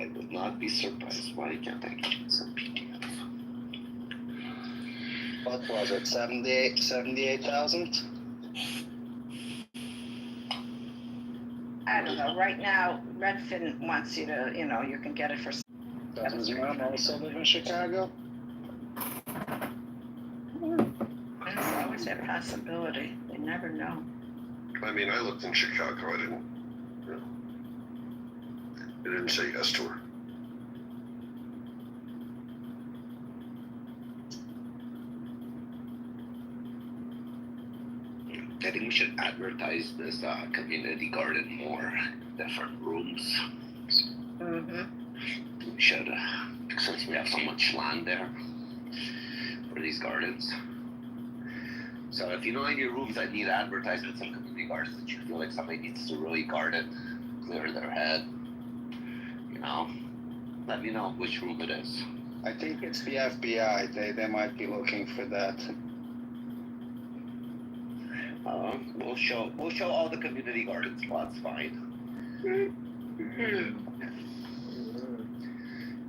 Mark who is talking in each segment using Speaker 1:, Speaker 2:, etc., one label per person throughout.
Speaker 1: I would not be surprised. Why can't I get some PDF?
Speaker 2: What was it, 78,000?
Speaker 3: I don't know. Right now, Redfin wants you to, you can get it for.
Speaker 2: Does his mom also live in Chicago?
Speaker 3: There's always that possibility. You never know.
Speaker 4: I mean, I looked in Chicago. I didn't say yes to her.
Speaker 1: I think we should advertise this community garden more. Different rooms.
Speaker 3: Mm-hmm.
Speaker 1: We should, since we have so much land there for these gardens. So if you know any rooms that need advertisement, some community gardens that you feel like somebody needs to really garden, clear their head, let me know which room it is.
Speaker 2: I think it's the FBI. They might be looking for that.
Speaker 1: We'll show all the community garden spots. Fine.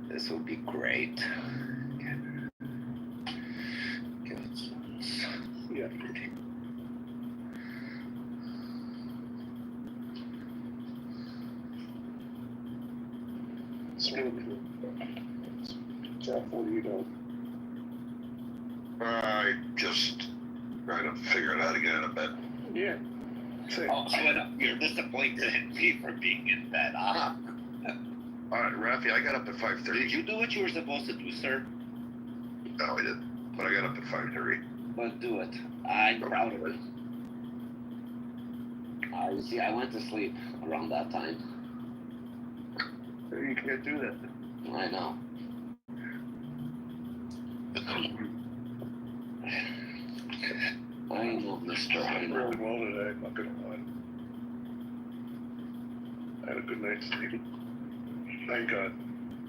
Speaker 1: This will be great.
Speaker 5: Yeah. Smooth. Jeff, what do you know?
Speaker 4: I just trying to figure it out again a bit.
Speaker 5: Yeah. Same.
Speaker 1: Oh, you're disappointed in me for being in bed, huh?
Speaker 4: All right, Rafi, I got up at 5:30.
Speaker 1: Did you do what you were supposed to do, sir?
Speaker 4: No, I didn't. But I got up at 5:30.
Speaker 1: But do it. I'm proud of it. You see, I went to sleep around that time.
Speaker 5: You can't do that.
Speaker 1: I know. I know, mister. I
Speaker 5: I'm
Speaker 1: know.
Speaker 5: really well today, I'm not gonna lie. I had a good night's sleep. Thank God.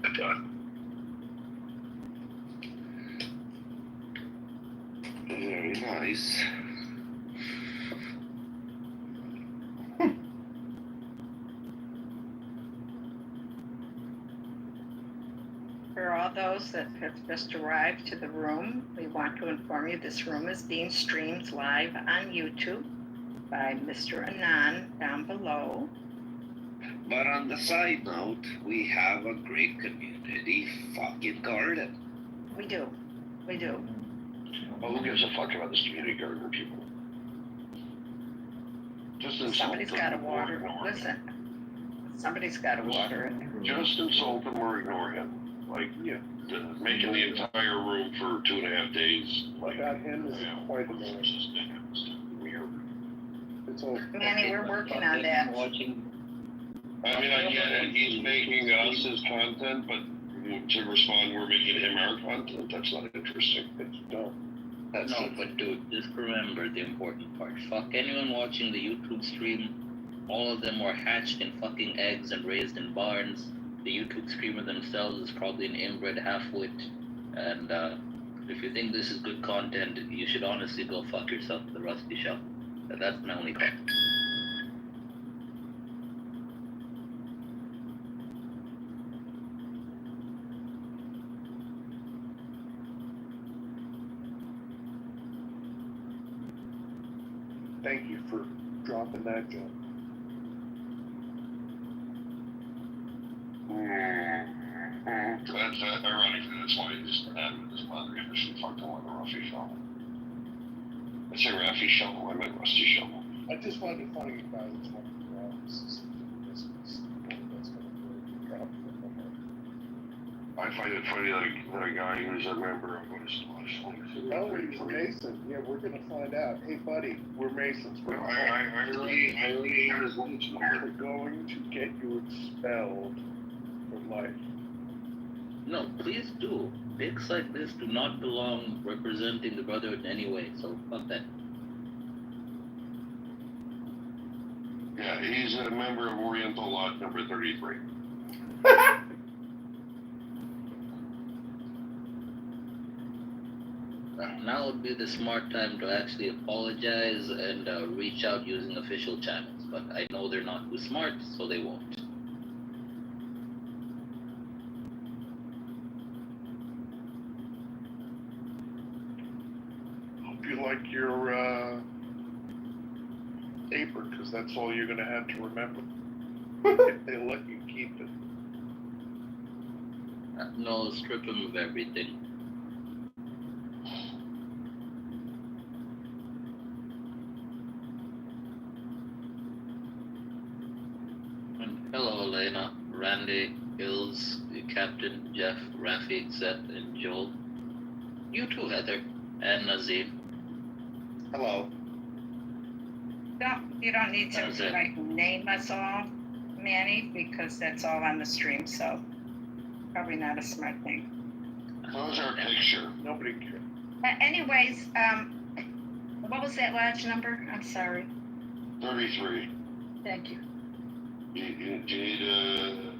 Speaker 5: Thank God.
Speaker 1: Very nice.
Speaker 3: For all those that have just arrived to the room, we want to inform you this room is being streamed live on YouTube by Mr. Anand down below.
Speaker 1: But on the side note, we have a great community fucking garden.
Speaker 3: We do.
Speaker 4: Well, who gives a fuck about this community garden people? Just insult
Speaker 3: Somebody's
Speaker 4: them
Speaker 3: got to
Speaker 4: or
Speaker 3: water.
Speaker 4: ignore him.
Speaker 3: Listen, somebody's got to water it.
Speaker 4: Just insult him or ignore him. Like,
Speaker 5: Yeah.
Speaker 4: making the entire room for 2.5 days. Like,
Speaker 5: About him is quite annoying.
Speaker 4: weird.
Speaker 5: It's all.
Speaker 3: Manny, we're working on that.
Speaker 4: I mean, I get it. He's making us his content, but to respond, we're making him our content. That's not interesting.
Speaker 5: It's dumb.
Speaker 1: That's
Speaker 6: No, but dude, just remember the important part. Fuck anyone watching the YouTube stream. All of them were hatched in fucking eggs and raised in barns. The YouTube streamer themselves is probably an inbred half-wit. And if you think this is good content, you should honestly go fuck yourself with a rusty shell. That's my only comment.
Speaker 5: Thank you for dropping that jump.
Speaker 4: That's ironically, that's why he just added this mother because she fucked him like a Ruffy shovel. I say Raffy shovel, I meant Rusty shovel.
Speaker 5: I just find it funny about it's one of the problems. That's gonna drop from the heart.
Speaker 4: I find it funny that a guy who's a member of what is it?
Speaker 5: No, he's Mason. Yeah, we're gonna find out. Hey, buddy, we're Masons.
Speaker 4: Well, I already had his lunch.
Speaker 5: We're going to get you expelled from life.
Speaker 6: No, please do. Pics like this do not belong representing the Brotherhood in any way, so fuck that.
Speaker 4: Yeah, he's a member of Oriental Lot number 33.
Speaker 6: Now would be the smart time to actually apologize and reach out using official channels, but I know they're not too smart, so they won't.
Speaker 5: paper, because that's all you're gonna have to remember. If they let you keep it.
Speaker 6: No, strip him of everything. And hello, Elena, Randy, Hills, Captain, Jeff, Rafi, Seth, and Joel. You too, Heather, and Nazim.
Speaker 2: Hello.
Speaker 3: You don't need to
Speaker 6: Okay.
Speaker 3: like name us all, Manny, because that's all on the stream, so probably not a smart thing.
Speaker 4: Close our picture.
Speaker 5: Nobody cares.
Speaker 3: Anyways, what was that lodge number? I'm sorry.
Speaker 4: 33.
Speaker 3: Thank you.
Speaker 4: Do you need a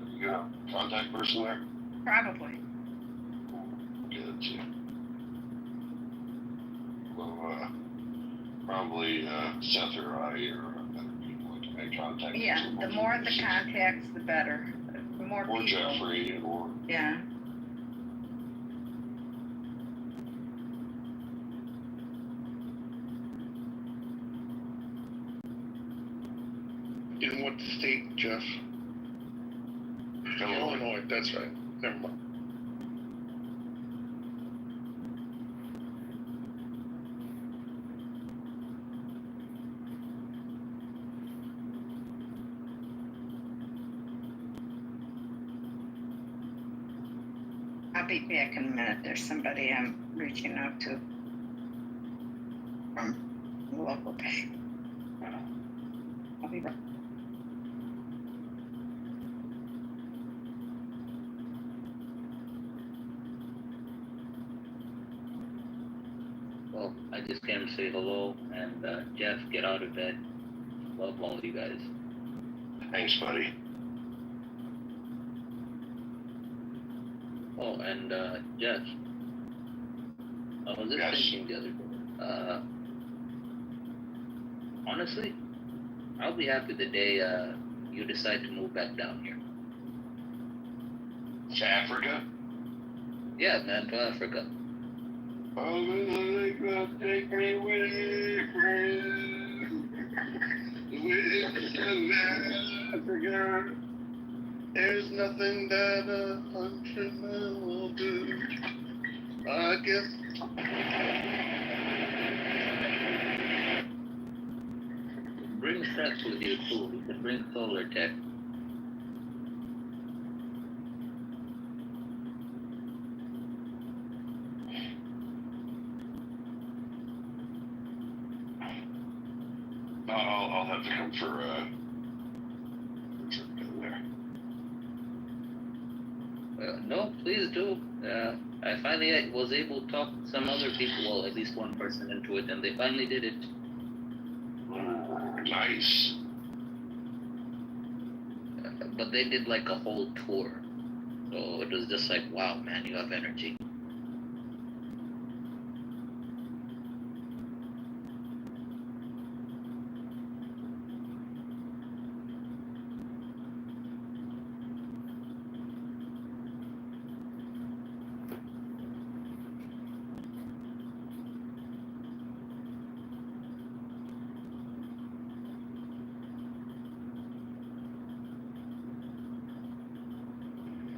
Speaker 4: contact person there?
Speaker 3: Probably.
Speaker 4: Good, too. Well, probably Seth or I or other people to make contact.
Speaker 3: Yeah, the more the contacts, the better. The more
Speaker 4: Or
Speaker 3: people.
Speaker 4: Jeffrey, or
Speaker 3: Yeah.
Speaker 5: In what state, Jeff? Illinois, that's right. Never mind.
Speaker 3: I'll be back in a minute. There's somebody I'm reaching out to from the local bank. I'll be right.
Speaker 6: Well, I just came to say hello, and Jeff, get out of bed. Love all of you guys.
Speaker 4: thanks, buddy.
Speaker 6: Oh, and Jeff, I was just
Speaker 4: Yes.
Speaker 6: thinking the other day. Honestly, I'll be happy the day you decide to move back down here.
Speaker 4: To Africa?
Speaker 6: Yeah, man, to Africa.
Speaker 4: Oh, take me away from Africa.
Speaker 5: There's nothing that 100 men will do. I guess.
Speaker 6: Bring Seth with you too. You can bring solar tech.
Speaker 4: I'll have to come for trip down there.
Speaker 6: No, please do. I finally was able to talk some other people, well, at least one person into it, and they finally did it.
Speaker 4: Nice.
Speaker 6: But they did like a whole tour. So it was just like, wow, man, you have energy.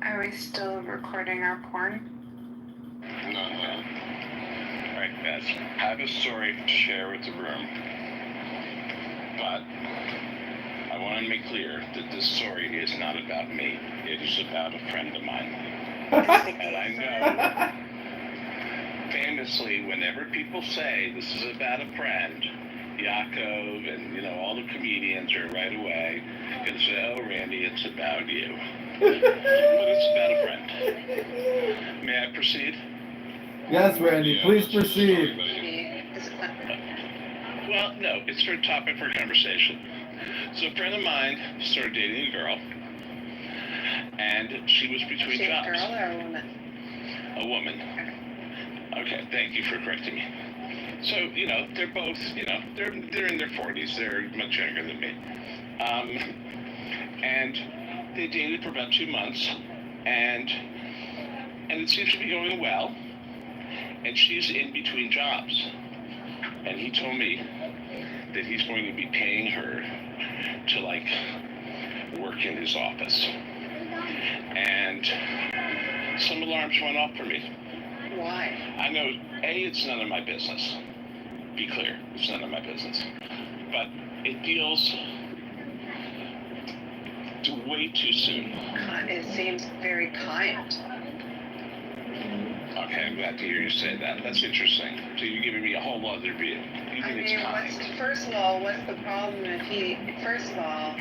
Speaker 7: Are we still recording our porn?
Speaker 4: No.
Speaker 8: Alright, guys, I have a story to share with the room. But I want to make clear that this story is not about me. It is about a friend of mine. And I know, famously, whenever people say this is about a friend, Yaakov and, all the comedians are right away going to say, oh, Randy, it's about you. But it's about a friend. May I proceed?
Speaker 9: Yes, Randy,
Speaker 4: Yeah,
Speaker 9: please
Speaker 4: that's the
Speaker 9: proceed.
Speaker 4: story,
Speaker 8: Well, no, it's for a topic for conversation. So a friend of mine started dating a girl, and she was between
Speaker 7: Is she a
Speaker 8: jobs.
Speaker 7: girl or a woman?
Speaker 8: A woman. Okay, thank you for correcting me. So, they're both, they're in their 40s. They're much younger than me. And they dated for about 2 months, and it seems to be going well. And she's in between jobs. And he told me that he's going to be paying her to like work in his office. And some alarms went off for me.
Speaker 7: Why?
Speaker 8: I know, A, it's none of my business. Be clear, it's none of my business. But it feels way too soon.
Speaker 7: It seems very kind.
Speaker 8: Okay, I'm glad to hear you say that. That's interesting. So you're giving me a whole other view. You think it's kind.
Speaker 7: First of all, what's the problem first of all,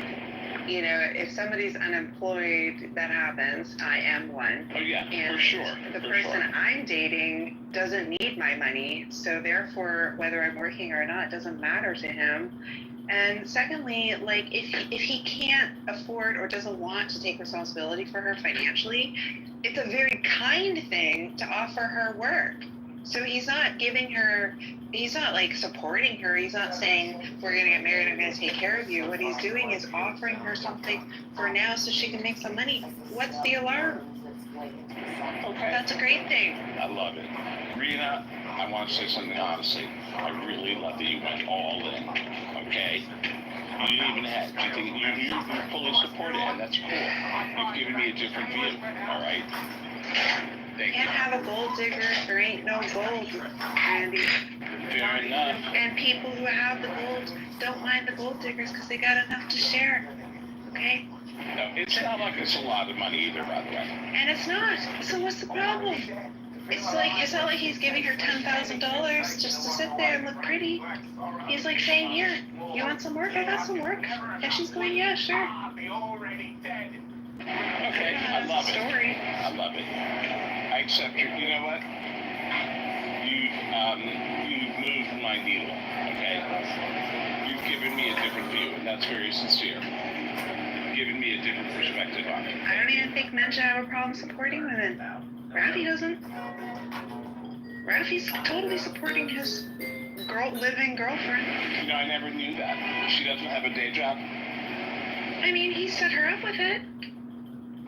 Speaker 7: you know, if somebody's unemployed, that happens. I am one.
Speaker 8: Oh yeah,
Speaker 7: And
Speaker 8: for sure.
Speaker 7: the person I'm dating doesn't need my money, so therefore, whether I'm working or not doesn't matter to him. And secondly, like if he can't afford or doesn't want to take responsibility for her financially, it's a very kind thing to offer her work. So he's not like supporting her. He's not saying, we're going to get married, I'm going to take care of you. What he's doing is offering her something for now so she can make some money. What's the alarm?
Speaker 8: Okay.
Speaker 7: That's a great thing.
Speaker 8: I love it. Rena, I want to say something honestly. I really love that you went all in, okay? You didn't even have, you fully support it, and that's cool. You've given me a different view, all right? Thank
Speaker 7: Can't
Speaker 8: you.
Speaker 7: have a gold digger if there ain't no gold, Randy.
Speaker 8: Fair enough.
Speaker 7: And people who have the gold don't mind the gold diggers because they got enough to share, okay?
Speaker 8: No, it's not like it's a lot of money either, by the way.
Speaker 7: And it's not. So what's the problem? It's not like he's giving her $10,000 just to sit there and look pretty. He's like saying, here, you want some work? I got some work. And she's going, yeah, sure.
Speaker 8: Okay, I love it.
Speaker 7: Story.
Speaker 8: I love it. I accept you know what? You've moved my needle, okay? You've given me a different view, and that's very sincere. You've given me a different perspective on it.
Speaker 7: I don't even think men should have a problem supporting women. Rafi doesn't. Rafi's totally supporting his living girlfriend.
Speaker 8: You know, I never knew that. She doesn't have a day job?
Speaker 7: I mean, he set her up with it.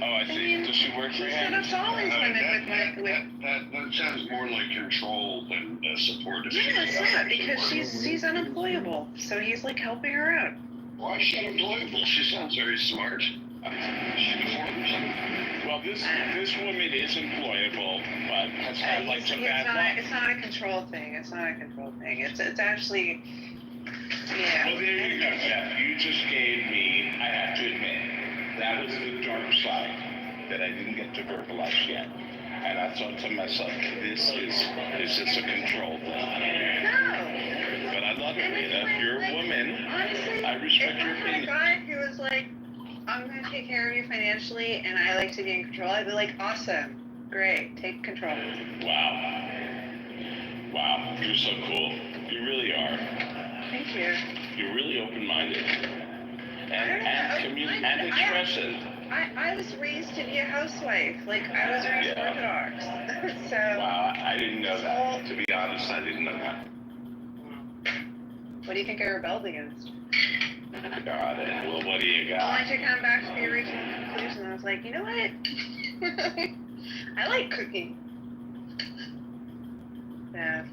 Speaker 8: Oh, I see. Does she work for
Speaker 7: He set
Speaker 8: him?
Speaker 7: up all his women
Speaker 4: That sounds more like control than support.
Speaker 7: Yeah, it's not, because she's unemployable. So he's like helping her out.
Speaker 4: Why is she unemployable? She sounds very smart. She
Speaker 8: Well, this woman is employable, but has had like some bad luck.
Speaker 7: It's not a control thing. It's not a control thing. It's actually, yeah.
Speaker 8: Well, there you go, Jeff. You just gave me, I have to admit, that was the dark side that I didn't get to verbalize yet. And I thought to myself, is this a control thing?
Speaker 7: No.
Speaker 8: But I love it, Rita. You're a woman.
Speaker 7: Honestly,
Speaker 8: I respect your
Speaker 7: if I had a
Speaker 8: opinion.
Speaker 7: guy who was like, I'm going to take care of you financially and I like to be in control, I'd be like, awesome. Great. Take control.
Speaker 8: Wow. Wow. You're so cool. You really are.
Speaker 7: Thank you.
Speaker 8: You're really open-minded. And expressive.
Speaker 7: I was raised to be a housewife. Like, I was raised Orthodox. So.
Speaker 8: Wow, I didn't know that. To be honest, I didn't know that.
Speaker 7: What do you think I rebelled against?
Speaker 8: Got it. Well, what do you got?
Speaker 7: I wanted to come back to the original conclusion. I was like, you know what? I like cooking. Yeah.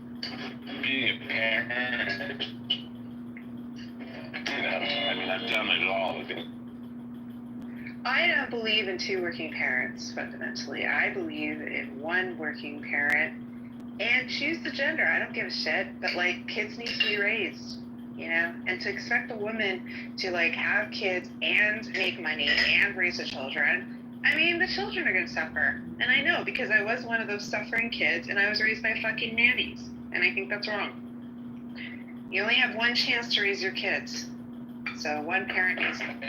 Speaker 8: Being a parent, I mean, I've done it all.
Speaker 7: I don't believe in two working parents, fundamentally. I believe in one working parent, and choose the gender. I don't give a shit, but, like, kids need to be raised, you know? And to expect a woman to, like, have kids and make money and raise the children, I mean, the children are gonna suffer. And I know, because I was one of those suffering kids, and I was raised by fucking nannies. And I think that's wrong. You only have one chance to raise your kids. So one parent needs them.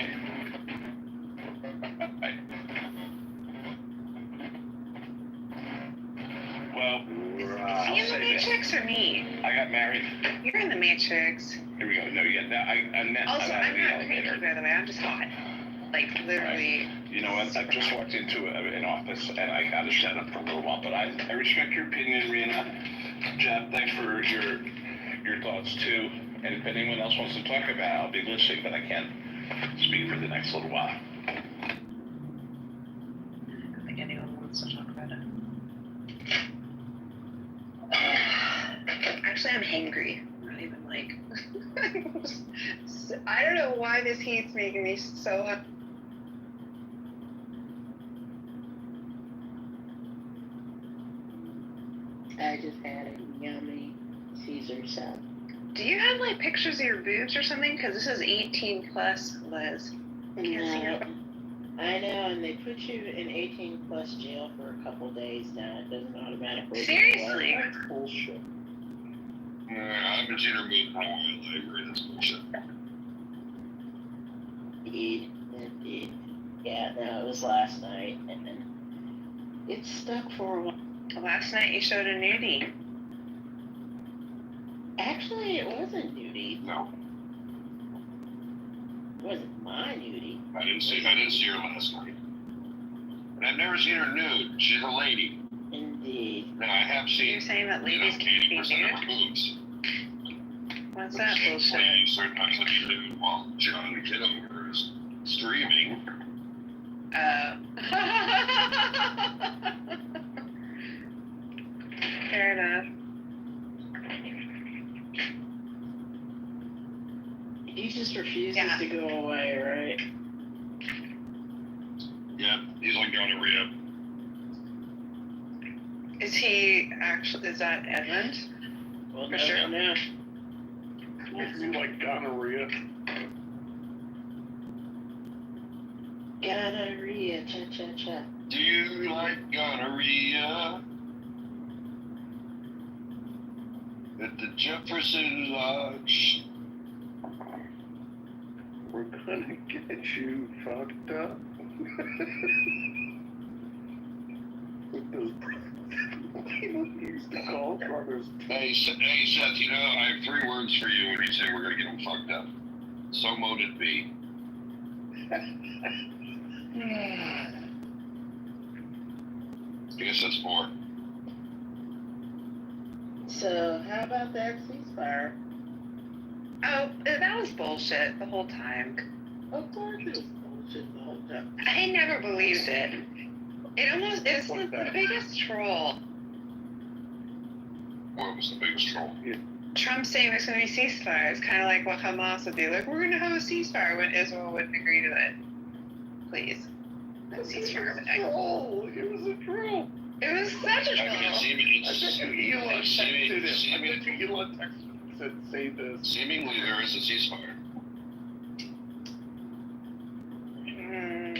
Speaker 8: Well,
Speaker 7: Is he in the Matrix or me?
Speaker 8: I got married.
Speaker 7: You're in the Matrix.
Speaker 8: Here we go. No, yeah, no, I'm not.
Speaker 7: Also, I'm
Speaker 8: in the
Speaker 7: not
Speaker 8: elevator.
Speaker 7: cranky, by the way. I'm just hot. Like, literally.
Speaker 8: Right. You know what? I just walked into an office and I got to shut up for a little while. But I respect your opinion, Rena. Jeff, thanks for your thoughts too. And if anyone else wants to talk about it, I'll be listening, but I can't speak for the next little while.
Speaker 7: I don't think anyone wants to talk about it. Actually, I'm hangry. I'm not even Like, I don't know why this heat's making me so.
Speaker 10: I just had a yummy Caesar salad.
Speaker 7: Do you have like pictures of your boobs or something? Because this is 18 plus, Liz. Can't see
Speaker 10: No,
Speaker 7: it.
Speaker 10: I know, and they put you in 18 plus jail for a couple days now. It doesn't automatically.
Speaker 7: Seriously?
Speaker 5: That's bullshit.
Speaker 4: I haven't seen her move for a while. I agree, that's bullshit.
Speaker 10: Indeed. Yeah, no, it was last night, and then it stuck for a while.
Speaker 7: Last night you showed a nudie.
Speaker 10: Actually, it wasn't nudie.
Speaker 4: No,
Speaker 10: It wasn't my nudie.
Speaker 4: I didn't see her last night. And I've never seen her nude. She's a lady.
Speaker 10: Indeed.
Speaker 4: Now I have seen,
Speaker 7: You're saying that ladies can be
Speaker 4: 80% of
Speaker 7: nude?
Speaker 4: her boobs.
Speaker 7: What's that bullshit?
Speaker 4: Ladies sometimes look nude while John Kitover is streaming.
Speaker 7: Fair enough.
Speaker 10: He just refuses
Speaker 7: Yeah.
Speaker 10: to go away, right?
Speaker 4: Yep, he's like gonorrhea.
Speaker 7: Is he actually, is that Edmund?
Speaker 10: Well,
Speaker 7: For
Speaker 10: no,
Speaker 7: sure.
Speaker 10: no.
Speaker 5: You like gonorrhea?
Speaker 10: Gonorrhea, cha-cha-cha.
Speaker 4: Do you like gonorrhea? At the Jefferson Lodge.
Speaker 5: We're gonna get you fucked up. With those people used to call brothers.
Speaker 4: Hey, Seth, you know, I have 3 words for you when you say we're gonna get him fucked up. So mote it be. I guess that's 4.
Speaker 10: So, how about that ceasefire?
Speaker 7: Oh, that was bullshit the whole time.
Speaker 10: Of course it was bullshit the whole time.
Speaker 7: I never believed it. It's the biggest troll.
Speaker 4: What was the biggest troll?
Speaker 7: Trump saying there's going to be ceasefire. It's kind of like what Hamas would be like, we're going to have a ceasefire when Israel wouldn't agree to it. Please. No ceasefire would act cool.
Speaker 5: It was a troll.
Speaker 7: It was such a
Speaker 4: I mean,
Speaker 7: troll.
Speaker 5: I bet you Elon texted him and said, say this.
Speaker 4: seemingly there is a ceasefire.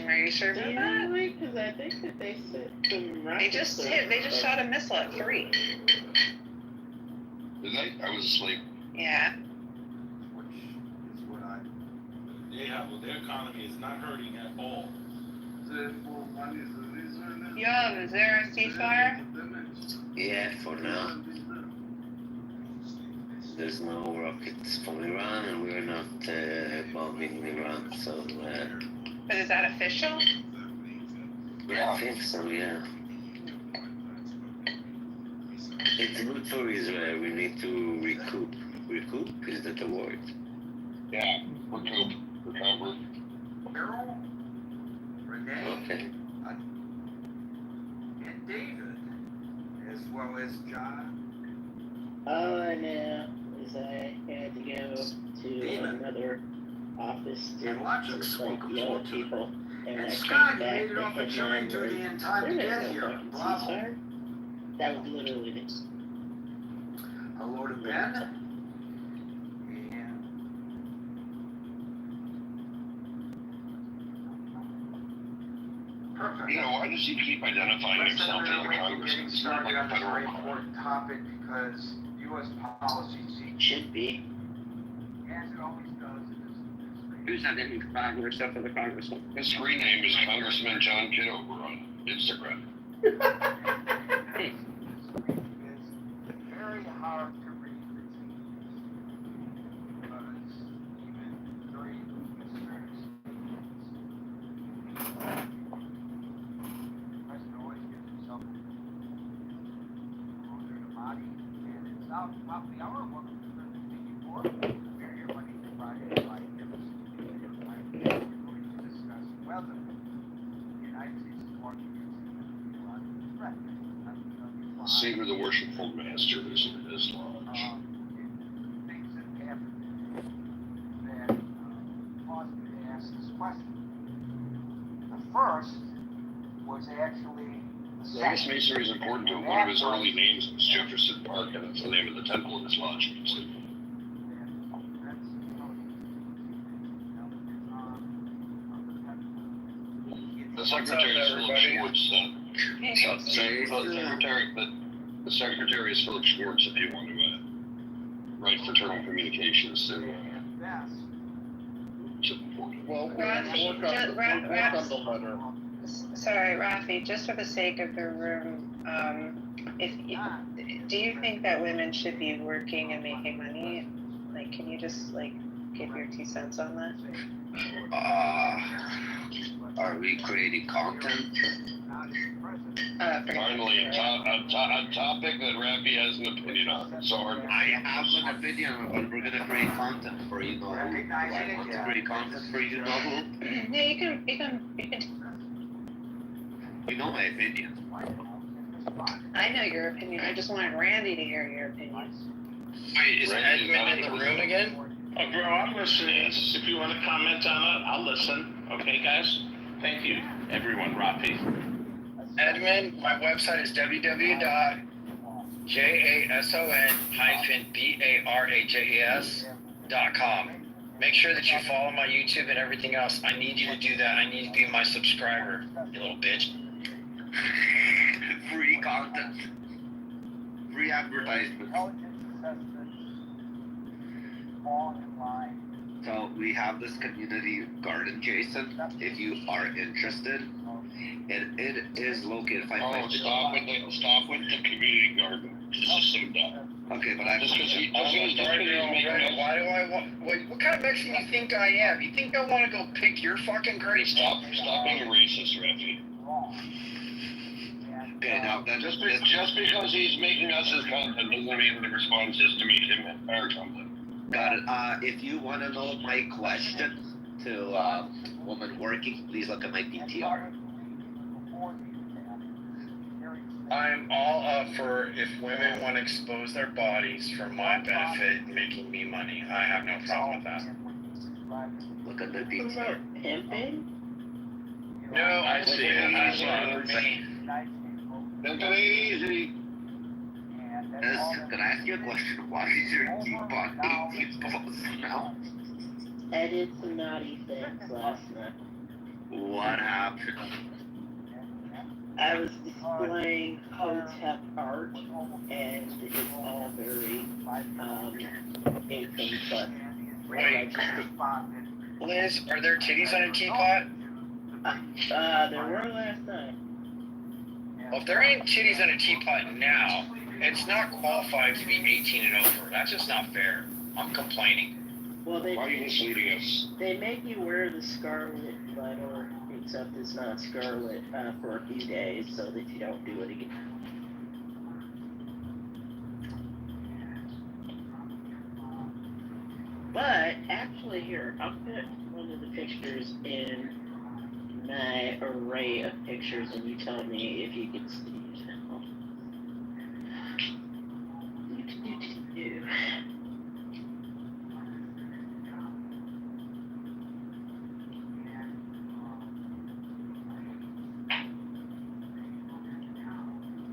Speaker 7: Are you sure about that?
Speaker 10: Really? Because I think that they said some
Speaker 7: They just shot a missile at 3.
Speaker 4: Did they? I was asleep.
Speaker 7: Yeah.
Speaker 11: Which is what their economy is not hurting at all.
Speaker 7: Yo, is there a ceasefire?
Speaker 1: Yeah, for now. There's no rockets from Iran, and we're not bombing Iran, so
Speaker 7: But is that official?
Speaker 1: yeah, I think so, yeah. It's good for Israel. We need to recoup. Recoup? Is that the word?
Speaker 4: Yeah, recover.
Speaker 11: Carol, Renee,
Speaker 1: Okay.
Speaker 11: and David, as well as John.
Speaker 10: All I know is I had to go to another office to
Speaker 11: And lots of
Speaker 10: like, yell at people. And
Speaker 11: And
Speaker 10: I
Speaker 11: Scott,
Speaker 10: came
Speaker 11: you
Speaker 10: back,
Speaker 11: made it
Speaker 10: the
Speaker 11: off the
Speaker 10: headline
Speaker 11: train to
Speaker 10: was,
Speaker 11: the in time to
Speaker 10: "There
Speaker 11: get
Speaker 10: is no
Speaker 11: here. Bravo.
Speaker 10: fucking ceasefire." That was literally it.
Speaker 11: Hello to Ben. And perfect.
Speaker 4: You know, why does he keep identifying
Speaker 11: Let's
Speaker 4: himself as a
Speaker 11: getting
Speaker 4: congressman? It's not
Speaker 11: started
Speaker 4: like
Speaker 11: on
Speaker 4: a
Speaker 11: this very
Speaker 4: federal law.
Speaker 11: important topic because U.S. policy seeks,
Speaker 10: Should be.
Speaker 11: as it always does,
Speaker 2: Who's that in Congress except for the congressman?
Speaker 4: His screen name is Congressman John Kitover on Instagram.
Speaker 11: is very hard to read the because even during conspiracy, the president always gives himself closer to body, and it's now top of the hour. Welcome to the 54. We're here Monday through Friday, 5 p.m. We're going to discuss whether the United States is marching against the Iranian threat.
Speaker 4: See who the worshipful master is in his lodge.
Speaker 11: Things that ask this question. The first was actually the
Speaker 4: Vegas
Speaker 11: second.
Speaker 4: Masonry is important to him. One of his early names was Jefferson Park, and it's the name of the temple in his lodge. So, the secretary is Philip Schwartz. The secretary is Philip Schwartz. If you want to write fraternal communications to
Speaker 5: Well,
Speaker 7: Rafi,
Speaker 5: work on the letter.
Speaker 7: Sorry, Rafi, just for the sake of the room, do you think that women should be working and making money? Like, can you just give your 2 cents on that?
Speaker 1: Are we creating content?
Speaker 4: Finally, a topic that Rafi has an opinion on. So
Speaker 1: I have an opinion, but we're gonna create content for you know who. Do I want to create content for you know who?
Speaker 7: Yeah, you can.
Speaker 1: You know my opinion.
Speaker 7: I know your opinion. I just wanted Randy to hear your opinion.
Speaker 8: Wait, is Edmund in the room again? Oh, bro, I'm listening. If you want to comment on it, I'll listen. Okay, guys? Thank you, everyone. Rafi.
Speaker 12: Edmund, my website is www.jason-barajes.com. Make sure that you follow my YouTube and everything else. I need you to do that. I need you to be my subscriber, you little bitch.
Speaker 1: Free content. Free advertisements. So we have this community garden, Jason. If you are interested, it is located.
Speaker 4: Stop with the community garden. This is so dumb.
Speaker 1: Okay, but I.
Speaker 12: What kind of Mexican you think I am? You think I want to go pick your fucking grapes?
Speaker 4: Stop being a racist, Rafi.
Speaker 1: Okay, now then,
Speaker 4: Just because he's making us his content doesn't mean the response is to make him our content.
Speaker 1: got it. If you want to know my question to woman working, please look at my PTR.
Speaker 12: I'm all up for if women want to expose their bodies for my benefit and making me money. I have no problem with that.
Speaker 1: Look at the PTR.
Speaker 10: Pimping?
Speaker 12: No, I see it.
Speaker 4: Take it easy.
Speaker 1: Can I ask you a question? Why is your teapot 18 balls now?
Speaker 10: I did some naughty things last night.
Speaker 1: What happened?
Speaker 10: I was displaying Hotep art, and it's all very anything but.
Speaker 12: Wait, Liz, are there titties on a teapot?
Speaker 10: There were last night.
Speaker 12: Well, if there ain't titties on a teapot now, it's not qualified to be 18 and over. That's just not fair. I'm complaining.
Speaker 10: Well,
Speaker 4: Why are you misleading us?
Speaker 10: they make you wear the scarlet letter, except it's not scarlet for a few days, so that you don't do it again. But actually, here I'll put one of the pictures in my array of pictures, and you tell me if you can see it.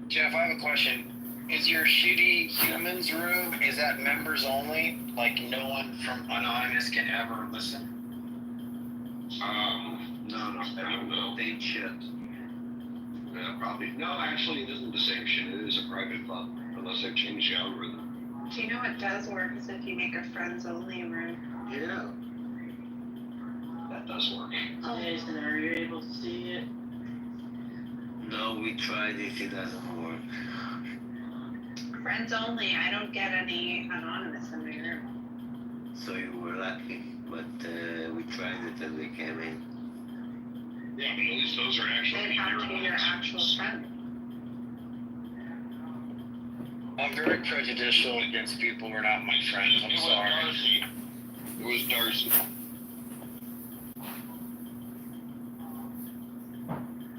Speaker 12: Jeff, I have a question. Is your shitty humans room, is that members only? Like no one from Anonymous can ever listen?
Speaker 1: No, I don't know. They shit.
Speaker 4: Probably. No, actually, it isn't the same shit. It is a private club, unless I've changed the algorithm.
Speaker 7: Do you know what does work is if you make a friends only room.
Speaker 4: Yeah. That does work.
Speaker 10: Jason, are you able to see it?
Speaker 1: No, we tried it. It doesn't work.
Speaker 7: Friends only. I don't get any anonymous in my room.
Speaker 1: So you were lucky, but we tried it and we came in.
Speaker 4: Yeah, but at least those are actual
Speaker 7: They have to be your actual friend.
Speaker 12: I'm very prejudicial against people who are not my friends. I'm sorry.
Speaker 4: It was Darcy.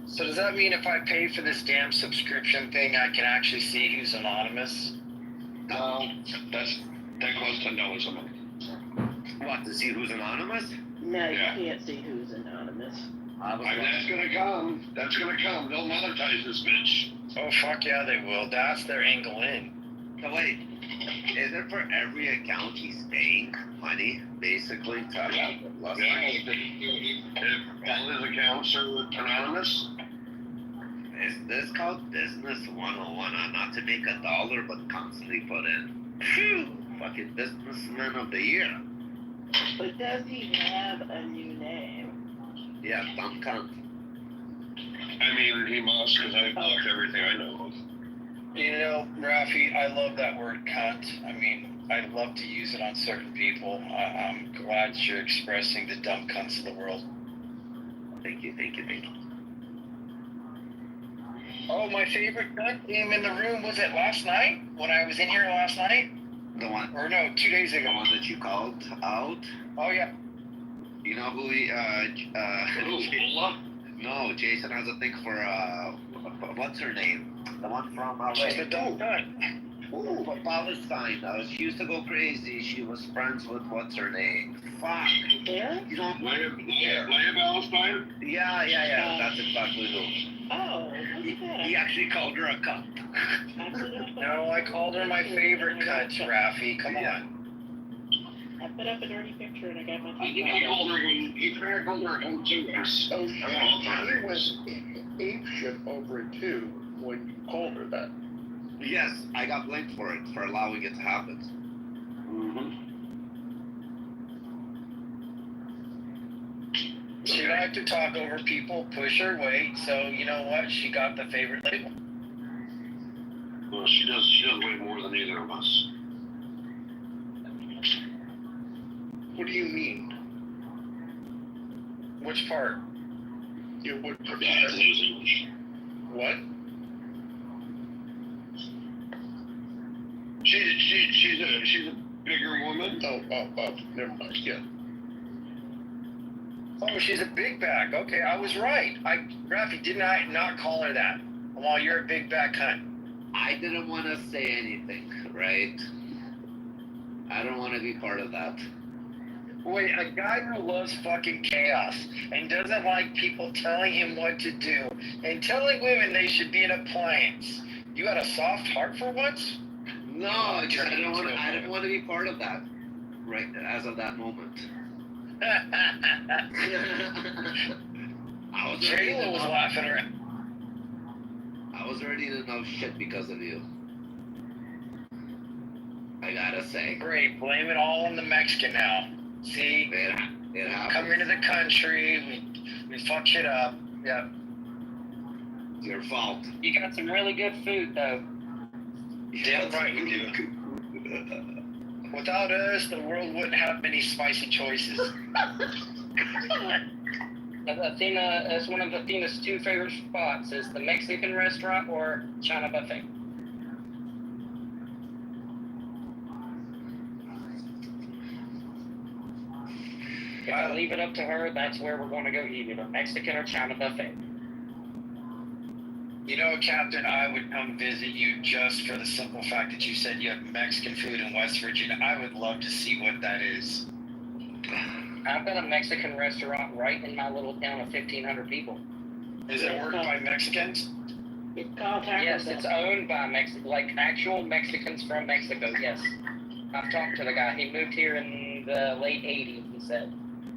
Speaker 12: So does that mean if I pay for this damn subscription thing, I can actually see who's anonymous?
Speaker 4: No, that costs $10 a month.
Speaker 1: What, to see who's anonymous?
Speaker 10: No, you
Speaker 4: Yeah.
Speaker 10: can't see who's anonymous.
Speaker 4: That's gonna come. That's gonna come. They'll monetize this bitch.
Speaker 12: Oh fuck yeah, they will. That's their angle in.
Speaker 1: So wait, is it for every account he's paying money, basically, to have less
Speaker 4: Yeah, if all his accounts are anonymous.
Speaker 1: Is this called business 101? Not to make a dollar, but constantly put in, phew, fucking businessman of the year.
Speaker 10: But does he have a new name?
Speaker 1: Yeah, dumb cunt.
Speaker 4: I mean, he must, because I blocked everything I know of.
Speaker 12: You know, Rafi, I love that word cunt. I mean, I love to use it on certain people. I'm glad you're expressing the dumb cunts of the world.
Speaker 1: Thank you.
Speaker 12: Oh, my favorite cunt came in the room, was it last night? When I was in here last night?
Speaker 1: The one,
Speaker 12: Or no, 2 days
Speaker 1: the
Speaker 12: ago.
Speaker 1: one that you called out.
Speaker 12: Oh, yeah.
Speaker 1: You know who he, no, Jason has a thing for, what's her name? The one from,
Speaker 12: She's the dumb cunt.
Speaker 1: Ooh, but Palestine, she used to go crazy. She was friends with, what's her name? Fuck.
Speaker 10: Yeah?
Speaker 1: You know?
Speaker 4: Leia Palestine?
Speaker 1: Yeah, that's exactly who.
Speaker 10: Oh, look at that.
Speaker 1: He actually called her a cunt.
Speaker 12: No, I called her my favorite cunt, Rafi. Come
Speaker 1: Yeah.
Speaker 12: on.
Speaker 10: I put up a dirty picture and I got my
Speaker 4: He called her a cunt too.
Speaker 5: So he was ape shit over it too when you called her that.
Speaker 1: Yes, I got blamed for it, for allowing it to happen.
Speaker 12: She liked to talk over people, push her weight, so you know what? She got the favorite label.
Speaker 4: Well, she does way more than either of us.
Speaker 5: What do you mean?
Speaker 12: Which part?
Speaker 5: Yeah, what?
Speaker 4: English.
Speaker 5: What?
Speaker 4: She's a bigger woman.
Speaker 5: Oh, never mind. Yeah.
Speaker 12: Oh, she's a big back. Okay, I was right. Rafi, didn't I not call her that? Well, you're a big back cunt.
Speaker 1: I didn't want to say anything, right? I don't want to be part of that.
Speaker 12: Wait, a guy who loves fucking chaos and doesn't like people telling him what to do and telling women they should be an appliance. You got a soft heart for once?
Speaker 1: No, I didn't want to be part of that, right, as of that moment.
Speaker 12: Jayla was laughing around.
Speaker 1: I was already in enough shit because of you. I gotta say.
Speaker 12: Great, blame it all on the Mexican now. See?
Speaker 1: It happens.
Speaker 12: Come here to the country, we fuck shit up. Yep.
Speaker 1: It's your fault.
Speaker 13: You got some really good food, though.
Speaker 12: Damn right we do. Without us, the world wouldn't have many spicy choices.
Speaker 13: Athena, that's one of Athena's two favorite spots, is the Mexican restaurant or China buffet. If I leave it up to her, that's where we're going to go eat, either Mexican or China buffet.
Speaker 12: You know, Captain, I would come visit you just for the simple fact that you said you have Mexican food in West Virginia. I would love to see what that is.
Speaker 13: I've got a Mexican restaurant right in my little town of 1,500 people.
Speaker 12: Is it worked by Mexicans?
Speaker 10: It's called Taco
Speaker 13: Yes,
Speaker 10: Bell.
Speaker 13: it's owned by like actual Mexicans from Mexico, yes. I've talked to the guy. He moved here in the late 80s, he said.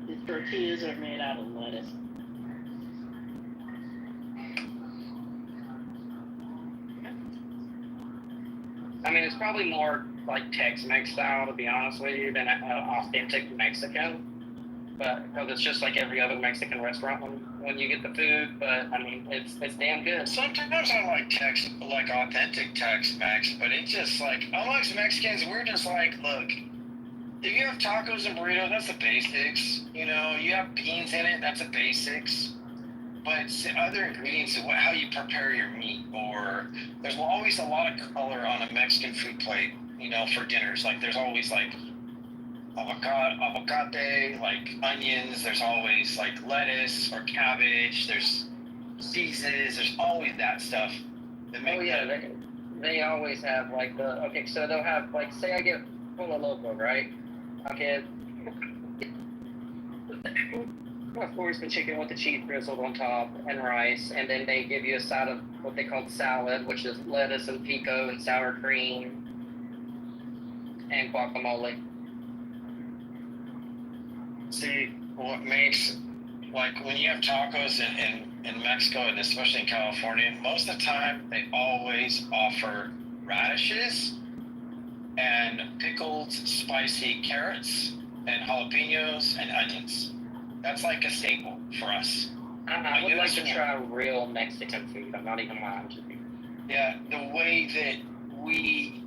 Speaker 10: The tortillas are made out of lettuce.
Speaker 13: I mean, it's probably more like Tex-Mex style, to be honest with you, than authentic Mexican. But because it's just like every other Mexican restaurant when you get the food. But I mean, it's damn good.
Speaker 12: Sometimes I like authentic Tex-Mex, but it's just like, amongst Mexicans, we're just like, look, if you have tacos and burritos, that's the basics. You know, you have beans in it, that's the basics. But other ingredients, how you prepare your meat, or there's always a lot of color on a Mexican food plate, you know, for dinners. Like there's always like avocado, like onions, there's always like lettuce or cabbage, there's cheeses, there's always that stuff.
Speaker 13: Oh yeah, they always have like okay, so they'll have like, say I get Polo Loco, right? I'll get Of course, the chicken with the cheese drizzled on top and rice, and then they give you a side of what they call salad, which is lettuce and pico and sour cream and guacamole.
Speaker 12: See, what makes, like, when you have tacos in Mexico, and especially in California, most of the time they always offer radishes and pickled spicy carrots and jalapenos and onions. That's like a staple for us.
Speaker 13: I would like to try real Mexican food. I'm not even lying to you.
Speaker 12: Yeah, the way that we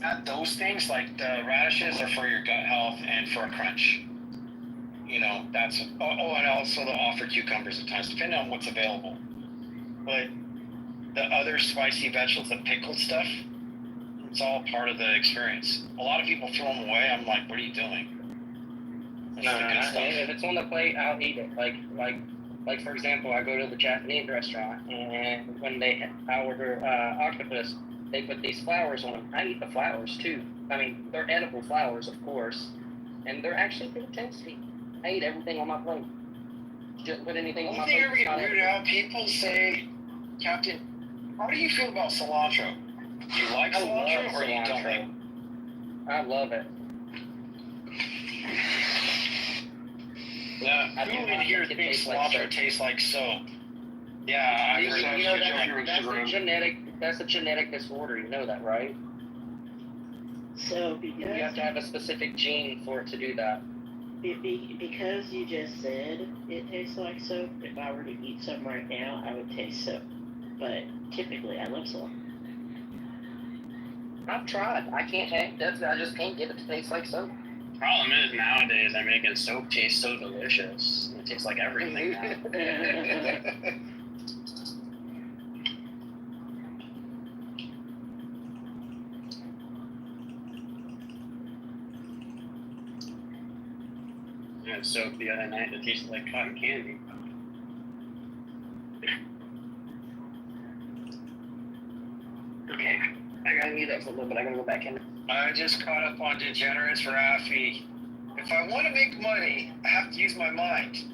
Speaker 12: add those things, like the radishes are for your gut health and for a crunch. You know, that's, and also they'll offer cucumbers at times, depending on what's available. But the other spicy vegetables, the pickled stuff, it's all part of the experience. A lot of people throw them away. I'm like, what are you doing?
Speaker 13: No, if it's on the plate, I'll eat it. Like for example, I go to the Japanese restaurant, and when I order octopus, they put these flowers on them. I eat the flowers too. I mean, they're edible flowers, of course, and they're actually pretty tasty. I eat everything on my plate. Just put anything on my plate.
Speaker 12: You ever get weirded out? People say, Captain, how do you feel about cilantro? Do you like cilantro or you don't like?
Speaker 13: I love it.
Speaker 12: Yeah, who in here thinks cilantro tastes like soap? Yeah, I've heard
Speaker 13: You know that's a genetic disorder. You know that, right?
Speaker 10: So
Speaker 13: You have to have a specific gene for it to do that.
Speaker 10: Because you just said it tastes like soap, if I were to eat some right now, I would taste soap. But typically, I love cilantro.
Speaker 13: I've tried. I just can't get it to taste like soap.
Speaker 14: Problem is nowadays they're making soap taste so delicious. It tastes like everything now. I had soap the other night that tasted like cotton candy.
Speaker 13: Okay, I gotta mute up for a little bit. I gotta go back in.
Speaker 12: I just caught up on Degenerates Raffi. If I want to make money, I have to use my mind.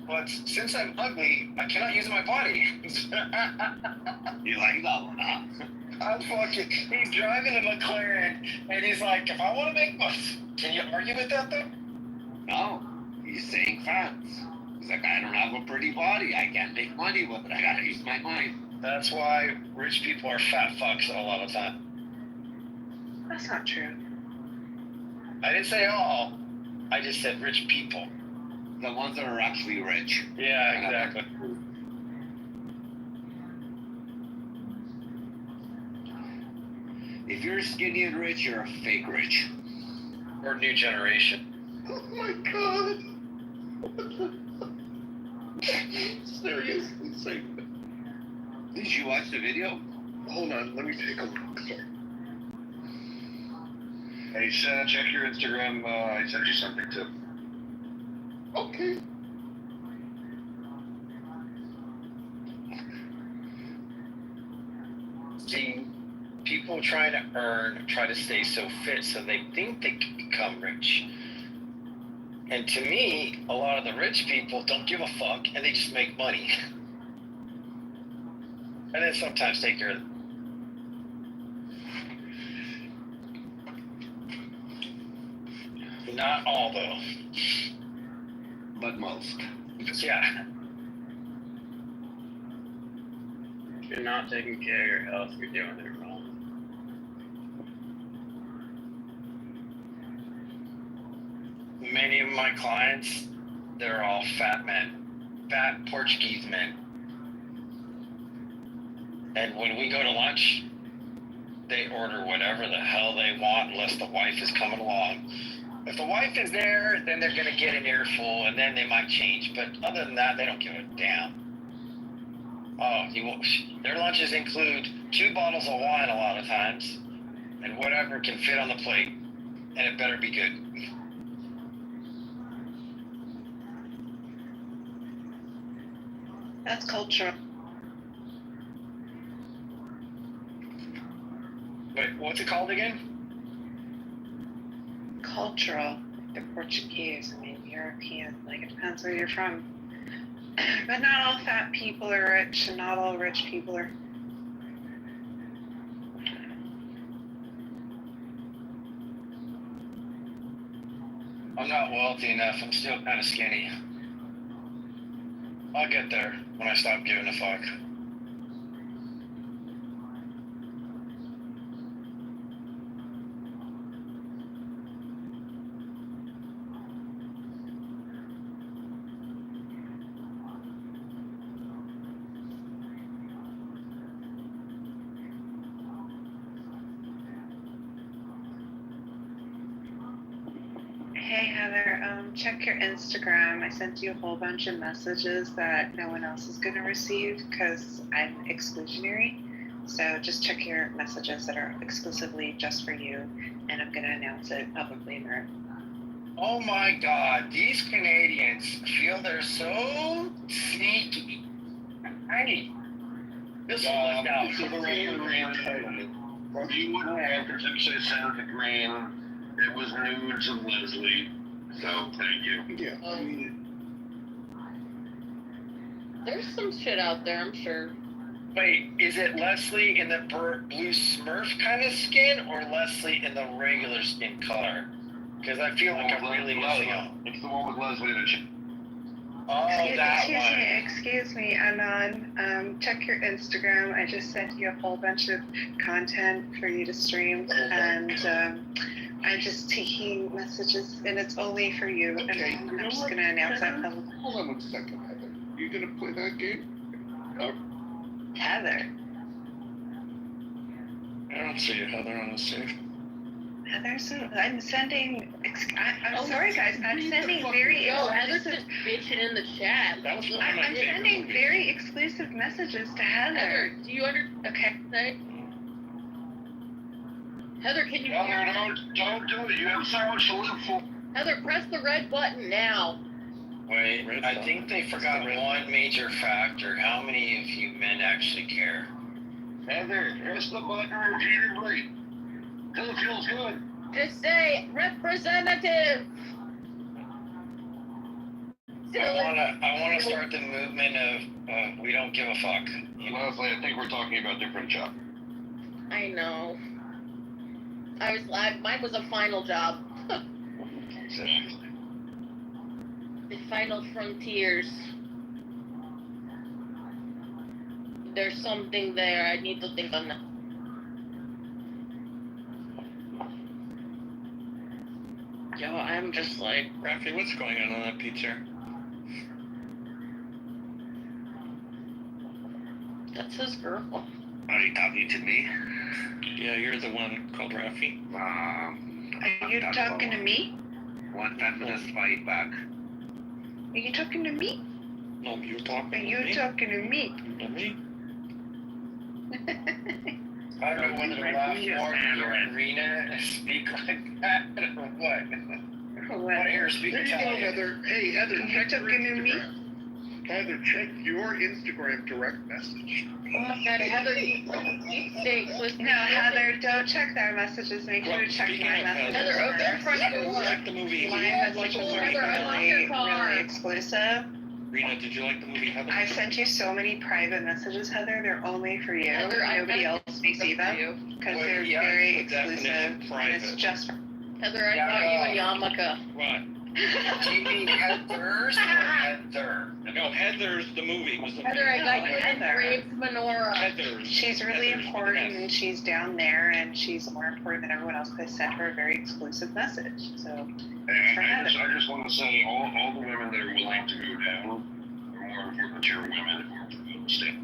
Speaker 12: But since I'm ugly, I cannot use my body.
Speaker 1: You like that one, huh?
Speaker 12: He's driving a McLaren, and he's like, if I want to make money, can you argue with that though?
Speaker 1: No, he's saying facts. He's like, I don't have a pretty body. I can't make money with it. I gotta use my mind.
Speaker 12: That's why rich people are fat fucks a lot of the time.
Speaker 7: That's not true.
Speaker 12: I didn't say all. I just said rich people.
Speaker 1: The ones that are actually rich.
Speaker 12: Yeah, exactly.
Speaker 1: If you're skinny and rich, you're a fake rich.
Speaker 12: Or new generation.
Speaker 5: Oh my god! Seriously, say that.
Speaker 1: Did you watch the video?
Speaker 5: Hold on, let me take a look.
Speaker 4: Hey, check your Instagram. I sent you something too.
Speaker 5: Okay.
Speaker 12: See, people trying to try to stay so fit so they think they can become rich. And to me, a lot of the rich people don't give a fuck and they just make money. And then sometimes take care of them. Not all, though.
Speaker 1: But most.
Speaker 12: Yeah.
Speaker 14: If you're not taking care of your health, you're doing it wrong.
Speaker 12: Many of my clients, they're all fat men. Fat Portuguese men. And when we go to lunch, they order whatever the hell they want unless the wife is coming along. If the wife is there, then they're gonna get an earful and then they might change. But other than that, they don't give a damn. Oh, their lunches include 2 bottles of wine a lot of times, and whatever can fit on the plate, and it better be good.
Speaker 7: That's culture.
Speaker 12: Wait, what's it called again?
Speaker 7: Cultural. The Portuguese. I mean, European. Like, it depends where you're from. But not all fat people are rich, and not all rich people are.
Speaker 12: I'm not wealthy enough. I'm still kind of skinny. I'll get there when I stop giving a fuck.
Speaker 7: Hey Heather, check your Instagram. I sent you a whole bunch of messages that no one else is going to receive because I'm exclusionary. So just check your messages that are exclusively just for you, and I'm going to announce it publicly in the room.
Speaker 12: Oh my god, these Canadians feel they're so sneaky. This one left out.
Speaker 4: For the record, Rand, you wouldn't have to say Senator Green. It was nudes of Leslie, so thank you.
Speaker 5: Yeah.
Speaker 10: There's some shit out there, I'm sure.
Speaker 12: Wait, is it Leslie in the blue Smurf kind of skin, or Leslie in the regular skin color? Because I feel like I'm really missing out.
Speaker 4: It's the one with Leslie in it.
Speaker 12: Oh, that one.
Speaker 7: Excuse me, Anon. Check your Instagram. I just sent you a whole bunch of content for you to stream, and I'm just taking messages, and it's only for you.
Speaker 5: Okay,
Speaker 7: and
Speaker 5: you know
Speaker 7: I'm just
Speaker 5: what?
Speaker 7: going to announce that publicly.
Speaker 5: Hold on 1 second, Heather. You gonna play that game?
Speaker 7: Heather.
Speaker 8: I don't see you, Heather, on the safe.
Speaker 7: Heather, so I'm sending. I'm sorry, guys. I'm sending very.
Speaker 10: Yo, Heather's just bitching in the chat.
Speaker 8: That was
Speaker 7: I'm sending very exclusive messages to Heather.
Speaker 10: Heather, do you
Speaker 7: Okay.
Speaker 10: Heather, can you hear
Speaker 4: Heather, don't do it. You have so much to live for.
Speaker 10: Heather, press the red button now.
Speaker 12: Wait, I think they forgot one major factor. How many of you men actually care?
Speaker 4: Heather, press the button repeatedly. Till it feels good.
Speaker 10: Just say representative.
Speaker 12: I wanna start the movement of we don't give a fuck.
Speaker 4: Leslie, I think we're talking about different jobs.
Speaker 10: I know. Mine was a final job.
Speaker 4: Exactly.
Speaker 10: The final frontiers. There's something there. I need to think on that. Yo, I'm just like,
Speaker 8: Rafi, what's going on that pizza?
Speaker 10: that's his girl.
Speaker 1: Are you talking to me?
Speaker 8: Yeah, you're the one called Rafi.
Speaker 7: Are you talking to me?
Speaker 1: One feminist fight back.
Speaker 7: Are you talking to me?
Speaker 8: No, you're talking
Speaker 7: Are
Speaker 8: to
Speaker 7: you
Speaker 8: me.
Speaker 7: talking to me?
Speaker 8: To me?
Speaker 12: I don't know whether to laugh more at your arena and speak like that or what.
Speaker 7: What?
Speaker 12: I hear speak
Speaker 5: There you go,
Speaker 12: Italian.
Speaker 5: Heather. Hey, Heather,
Speaker 7: You
Speaker 5: check your
Speaker 7: talking to me?
Speaker 5: Instagram. Heather, check your Instagram direct message.
Speaker 10: Oh my god, Heather, you stay exclusive.
Speaker 7: No, Heather, don't check their messages. Make sure
Speaker 8: Well,
Speaker 7: to check
Speaker 8: speaking
Speaker 7: my
Speaker 8: of
Speaker 7: messages.
Speaker 10: Heather, open your front
Speaker 8: Did you
Speaker 10: door.
Speaker 8: like the movie?
Speaker 7: My messages are
Speaker 10: Heather, unlock
Speaker 7: really,
Speaker 10: your car.
Speaker 7: really exclusive.
Speaker 8: Rena, did you like the movie Heather?
Speaker 7: I sent you so many private messages, Heather. They're only for you.
Speaker 10: Heather, I
Speaker 7: Nobody
Speaker 10: got
Speaker 7: else may see them because
Speaker 12: Well,
Speaker 7: they're
Speaker 12: yeah,
Speaker 7: very
Speaker 8: it's the
Speaker 7: exclusive.
Speaker 8: definition
Speaker 7: And
Speaker 8: private.
Speaker 7: it's just for
Speaker 10: Heather, I got you a yarmulke.
Speaker 8: What?
Speaker 12: Do you mean Heather's or Heather?
Speaker 8: No, Heather's the movie. Was the
Speaker 10: Heather, I got you an
Speaker 7: Heather.
Speaker 10: engraved menorah.
Speaker 8: Heather's.
Speaker 7: She's really
Speaker 8: Heather's,
Speaker 7: important,
Speaker 8: yes.
Speaker 7: and she's down there, and she's more important than everyone else. Because I sent her a very exclusive message. So
Speaker 4: And I just want to say, all the women that are willing to go down are more important than your women who are stay.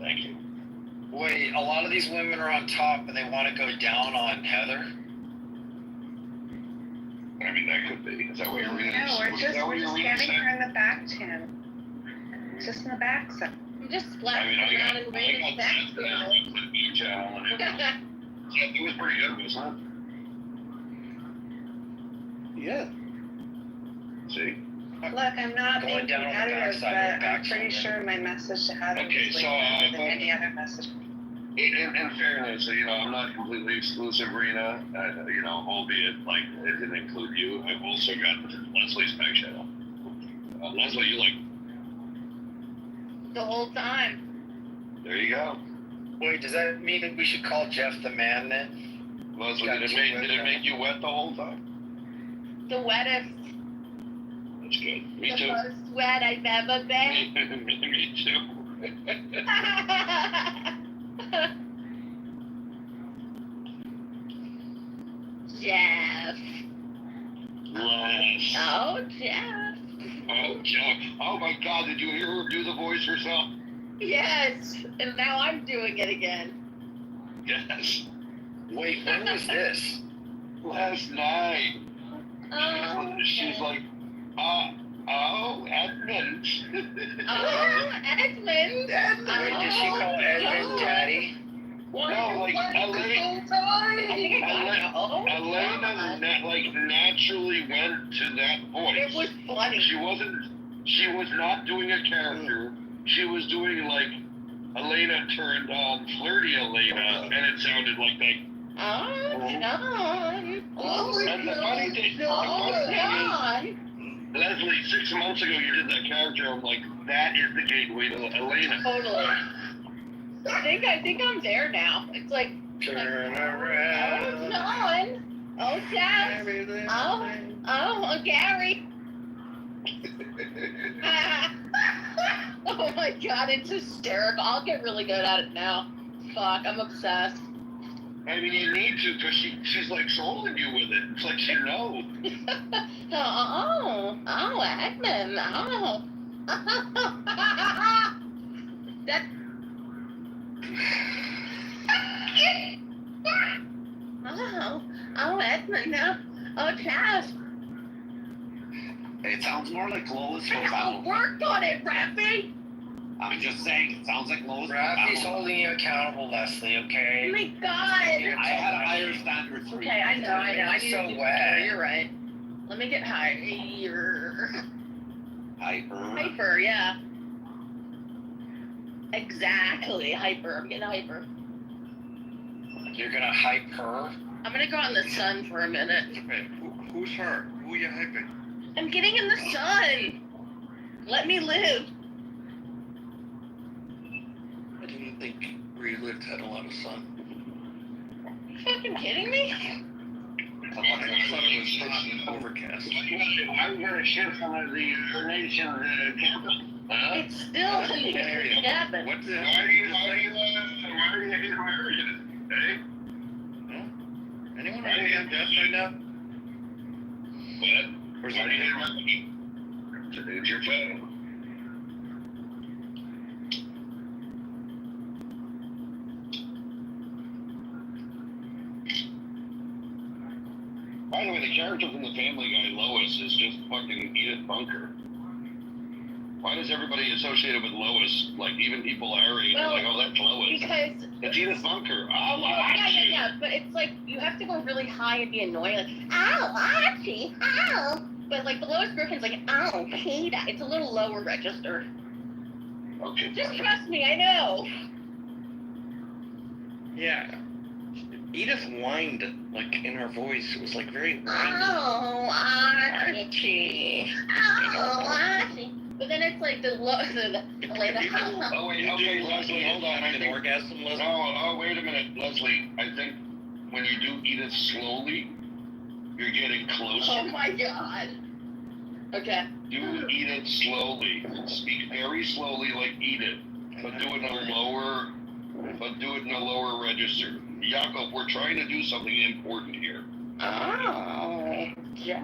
Speaker 8: Thank you.
Speaker 12: Wait, a lot of these women are on top and they want to go down on Heather?
Speaker 4: I mean, that could be. Is that what you're reading?
Speaker 7: no, we're
Speaker 4: Is
Speaker 7: just
Speaker 4: that what you're reading?
Speaker 7: standing her in the back, Tim. It's just in the back. So.
Speaker 10: I'm just
Speaker 4: I mean,
Speaker 10: splashing
Speaker 4: I
Speaker 10: around
Speaker 4: got
Speaker 10: in rain and back.
Speaker 4: the beach channel and it was pretty good, wasn't
Speaker 5: Yeah.
Speaker 4: it? See?
Speaker 7: Look, I'm not
Speaker 12: Going
Speaker 7: being
Speaker 12: down on the
Speaker 7: competitive,
Speaker 12: backside of
Speaker 7: but
Speaker 12: the
Speaker 7: I'm pretty
Speaker 12: backside.
Speaker 7: sure my message to Heather
Speaker 4: Okay,
Speaker 7: was way
Speaker 4: so,
Speaker 7: better than any other message.
Speaker 4: In fairness, I'm not completely exclusive, Rena. Albeit like it didn't include you. I've also got Leslie's back channel. Leslie, you like
Speaker 15: The whole time.
Speaker 4: There you go.
Speaker 12: Wait, does that mean that we should call Jeff the man then?
Speaker 4: Leslie, did it make you wet the whole time?
Speaker 15: The wettest.
Speaker 4: That's good. Me
Speaker 15: The
Speaker 4: too.
Speaker 15: most wet I've ever been.
Speaker 4: Me too.
Speaker 15: Jeff.
Speaker 4: Les.
Speaker 15: Oh, Jeff.
Speaker 4: Oh, Jeff. Oh my God, did you hear her do the voice herself?
Speaker 15: Yes. And now I'm doing it again.
Speaker 4: Yes.
Speaker 12: Wait, when was this?
Speaker 4: Last night.
Speaker 15: Oh,
Speaker 4: She's like, oh, Edmund.
Speaker 15: Oh, Edmund.
Speaker 12: Wait, did she call Edmund Daddy?
Speaker 4: No, like Elena naturally went to that voice.
Speaker 15: It was funny.
Speaker 4: She was not doing a character. She was doing like Elena turned on flirty Elena, and it sounded like that.
Speaker 15: Oh, John. Oh,
Speaker 4: And the funny thing is, Leslie, 6 months ago you did that character. I'm like, that is the gateway to Elena.
Speaker 15: Totally. I think I'm there now. It's like
Speaker 12: Turn around.
Speaker 15: Oh, John. Oh, Jeff. Oh, Gary. Oh my God, it's hysterical. I'll get really good at it now. Fuck, I'm obsessed.
Speaker 4: I mean, you need to, because she's like trolling you with it. It's like she knows.
Speaker 15: Oh, Edmund. Oh. That. Oh, Edmund. Oh, Jeff.
Speaker 1: It sounds more like Lois
Speaker 15: I
Speaker 1: O'Donnell.
Speaker 15: worked on it, Raffy.
Speaker 1: I'm just saying, it sounds like Lois
Speaker 12: Raffy's
Speaker 1: O'Donnell.
Speaker 12: holding you accountable, Leslie,
Speaker 15: Oh
Speaker 12: okay?
Speaker 15: my God.
Speaker 1: I had a higher standard for you.
Speaker 15: Okay, I know. I
Speaker 12: You're
Speaker 15: need
Speaker 12: so
Speaker 15: to do
Speaker 12: wet.
Speaker 15: better. You're right. Let me get higher. Hyper, yeah. Exactly, hyper. I'm getting hyper.
Speaker 12: You're gonna hype her?
Speaker 15: I'm gonna go out in the sun for a minute.
Speaker 2: Wait, who's her? Who are you hyping?
Speaker 15: I'm getting in the sun. Let me live.
Speaker 2: I didn't think where you lived had a lot of sun.
Speaker 15: You fucking kidding me?
Speaker 2: The sun was hot and overcast.
Speaker 4: I'm going to shift some of the nation capital. Huh?
Speaker 15: It's still in the cabin.
Speaker 2: What the
Speaker 4: Why
Speaker 2: hell
Speaker 4: are
Speaker 2: did
Speaker 4: you,
Speaker 2: you just say?
Speaker 4: why are you American? Hey?
Speaker 2: Anyone ready to death right now?
Speaker 4: What?
Speaker 2: Or is
Speaker 4: Why
Speaker 2: it
Speaker 4: do you hate American? It's your channel. By the way, the character from the Family Guy, Lois, is just fucking Edith Bunker. Why does everybody associated with Lois, like even people our age,
Speaker 15: Well,
Speaker 4: like, oh, that's Lois?
Speaker 15: Because
Speaker 4: It's Edith Bunker. Oh, Archie.
Speaker 15: yeah. But it's like you have to go really high and be annoying. Like, oh, Archie, oh. But like the Lois Griffin's like, oh, Peter. It's a little lower register.
Speaker 4: Okay.
Speaker 15: Just trust me, I know.
Speaker 2: Yeah. Edith whined, like, in her voice. It was, like, very whiny.
Speaker 15: Oh, Archie. Oh, Archie. But then it's like the Elena.
Speaker 4: Oh, wait, okay, Leslie, hold on. I
Speaker 2: An
Speaker 4: think,
Speaker 2: orgasm, Leslie?
Speaker 4: oh, wait a minute, Leslie. I think when you do Edith slowly, you're getting closer.
Speaker 15: Oh my God. Okay.
Speaker 4: Do Edith slowly. Speak very slowly like Edith, but do it in a lower register. Jakob, we're trying to do something important here.
Speaker 15: Oh, Jeff.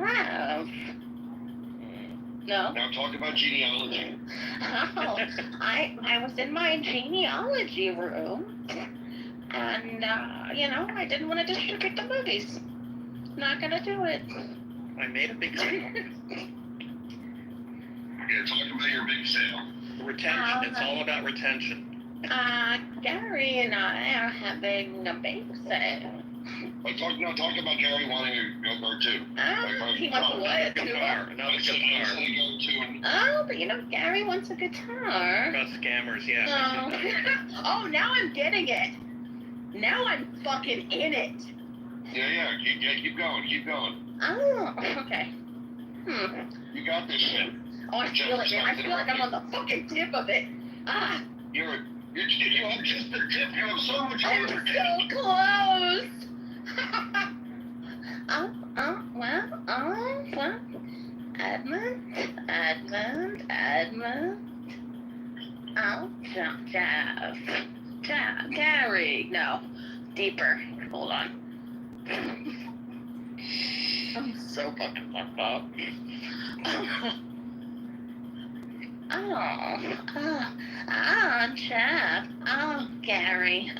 Speaker 15: No.
Speaker 4: Now talk about genealogy.
Speaker 15: Oh, I was in my genealogy room, and I didn't want to distribute the movies. Not gonna do it.
Speaker 2: I made a big sale.
Speaker 4: Yeah, talk about your big sale.
Speaker 2: Retention. It's all about retention.
Speaker 15: Gary and I are having a bake sale.
Speaker 4: Talk about Gary wanting a go-kart too.
Speaker 15: He wants a what?
Speaker 2: Guitar. Another guitar.
Speaker 15: Oh, but Gary wants a guitar.
Speaker 2: About scammers, yeah.
Speaker 15: Oh. Oh, now I'm getting it. Now I'm fucking in it.
Speaker 4: Yeah, keep going.
Speaker 15: Oh, okay.
Speaker 4: You got this shit.
Speaker 15: Oh, I feel it, man. I feel like I'm on the fucking tip of it. Ah,
Speaker 4: You have just the tip. You have so much
Speaker 15: I'm
Speaker 4: more.
Speaker 15: so close. Well. Edmund. Oh, Jeff. Gary. No, deeper. Hold on. I'm so fucking fucked up. Jeff. Oh, Gary.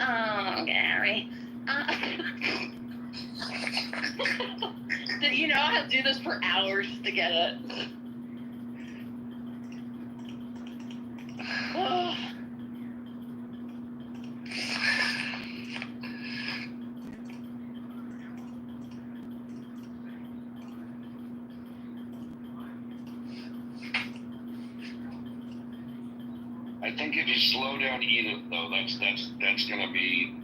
Speaker 15: You know, I have to do this for hours just to get it. Oh.
Speaker 4: I think if you slow down Edith, though, that's gonna be.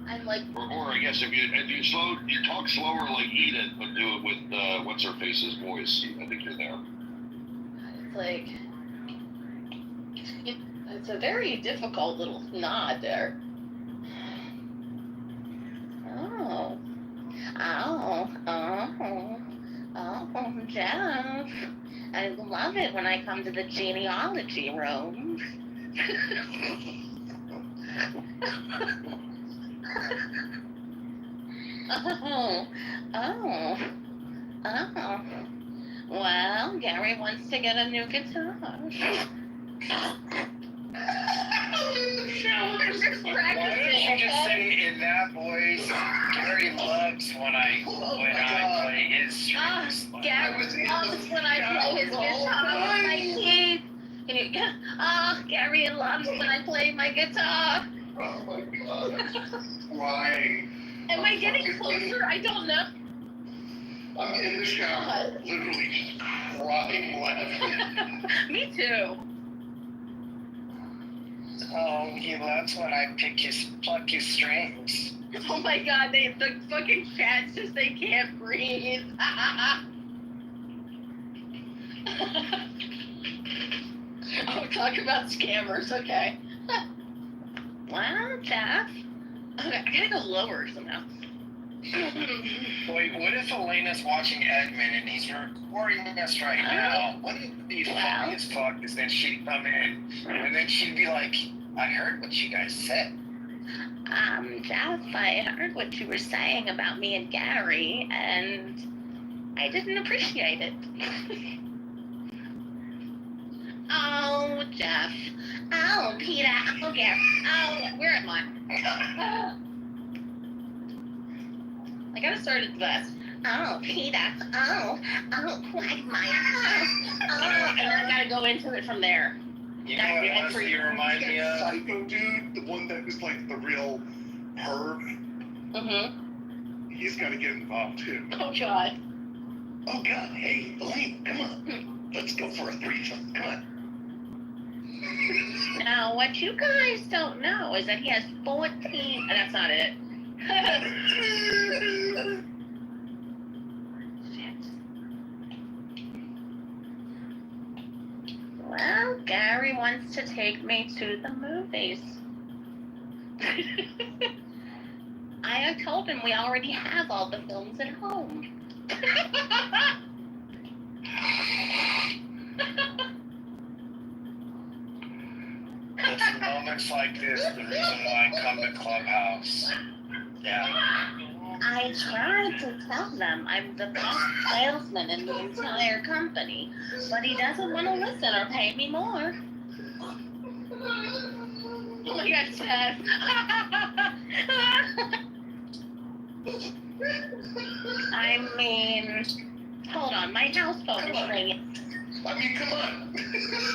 Speaker 15: I'm like.
Speaker 4: Or I guess if you talk slower like Edith, but do it with what's her face's voice. I think you're there.
Speaker 15: It's like. It's a very difficult little nod there. Oh, Jeff. I love it when I come to the genealogy room. Oh. Well, Gary wants to get a new guitar.
Speaker 12: Why don't you just say in that voice, Gary loves when I play his strings.
Speaker 15: Gary loves when I play his guitar with my teeth. Gary loves when I play my guitar.
Speaker 4: Oh my God. Why?
Speaker 15: Am I getting closer? I don't know.
Speaker 4: I'm in the shower, literally just crying laughing.
Speaker 15: Me too.
Speaker 12: Oh, he loves when I pluck his strings.
Speaker 15: Oh my God, the fucking chat says they can't breathe. Oh, talk about scammers, okay. Wow, Jeff. Okay, I gotta go lower somehow.
Speaker 12: Wait, what if Elena's watching Edmund and he's recording us right now? Wouldn't it be funny as fuck is then she'd come in and then she'd be like, I heard what you guys said.
Speaker 15: Jeff, I heard what you were saying about me and Gary, and I didn't appreciate it. Oh, Jeff. Oh, Peter. Oh, Gary. Oh, where am I? I gotta start at the best. Oh, Peter. Oh, Quagmire. Oh, and then I gotta go into it from there.
Speaker 12: You know what else you remind me of?
Speaker 5: Psycho dude, the one that was like the real perv.
Speaker 15: Mm-hmm.
Speaker 5: He's got to get involved too.
Speaker 15: Oh, God.
Speaker 4: Oh God, hey, Elaine, come on. Let's go for a threesome. Come on.
Speaker 15: Now, what you guys don't know is that he has 14... That's not it. Well, Gary wants to take me to the movies. I have told him we already have all the films at home.
Speaker 12: It's moments like this the reason why I come to Clubhouse. Yeah.
Speaker 15: I tried to tell them I'm the best salesman in the entire company, but he doesn't want to listen or pay me more. Oh my God, Seth. I mean, hold on, my house phone is ringing.
Speaker 4: I mean, come on.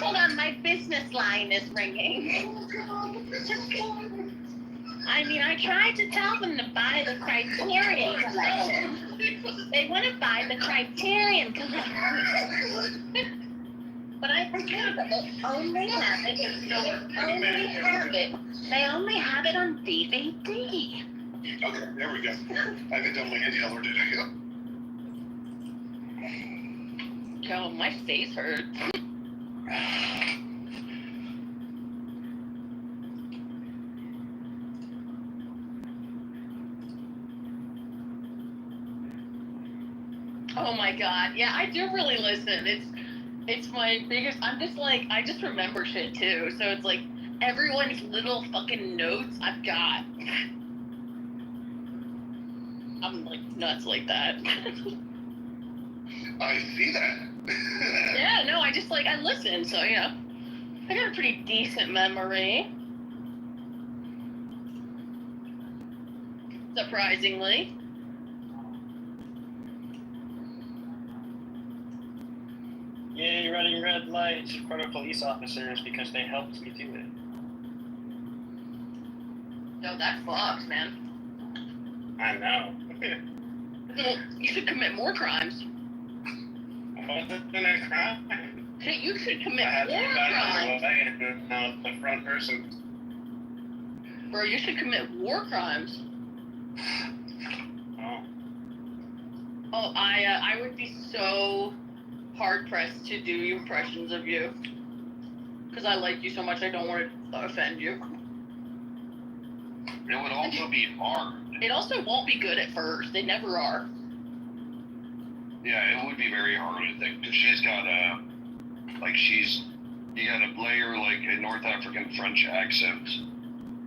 Speaker 15: Hold on, my business line is ringing. I mean, I tried to tell them to buy the Criterion collection. They want to buy the Criterion collection. But I forget that they only have it. They only have it on DVD.
Speaker 5: Okay, there we go. I think I'm like any other did I go?
Speaker 15: Yo, my face hurts. Oh my god, yeah, I do really listen. It's my biggest. I'm just like, I just remember shit too. So it's like everyone's little fucking notes I've got. I'm like nuts like that.
Speaker 5: I see that.
Speaker 15: Yeah, no, I just like, I listen, so you know, I got a pretty decent memory. Surprisingly.
Speaker 14: Yay, running red lights in front of police officers because they helped me do it.
Speaker 15: No, that fucks, man.
Speaker 14: I know.
Speaker 15: You should commit more crimes.
Speaker 14: Wasn't a crime.
Speaker 15: Hey, you should commit
Speaker 14: I had to
Speaker 15: more
Speaker 14: get out of
Speaker 15: crimes.
Speaker 14: the way and now the front person.
Speaker 15: Bro, you should commit war crimes.
Speaker 14: Oh.
Speaker 15: Oh, I would be so hard pressed to do impressions of you. Because I like you so much, I don't want to offend you.
Speaker 4: It would also be hard.
Speaker 15: It also won't be good at first. They never are.
Speaker 4: Yeah, it would be very hard, I think, because she's got you gotta play her like a North African French accent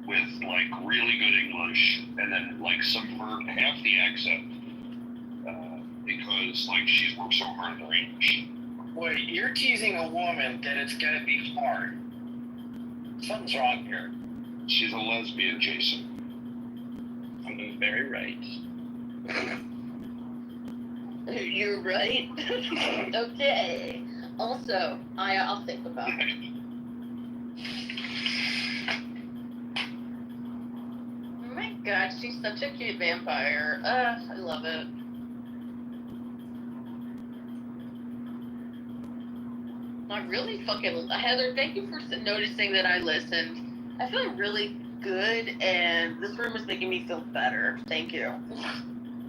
Speaker 4: with like really good English, and then like subvert half the accent because like she's worked so hard in her English.
Speaker 12: Wait, you're teasing a woman that it's gonna be hard. Something's wrong here.
Speaker 4: She's a lesbian, Jason.
Speaker 14: I'm very right.
Speaker 15: You're right. Okay. Also, I'll think about it. Oh my god, she's such a cute vampire. I love it. I really fucking Heather, thank you for noticing that I listened. I feel really good, and this room is making me feel better. Thank you.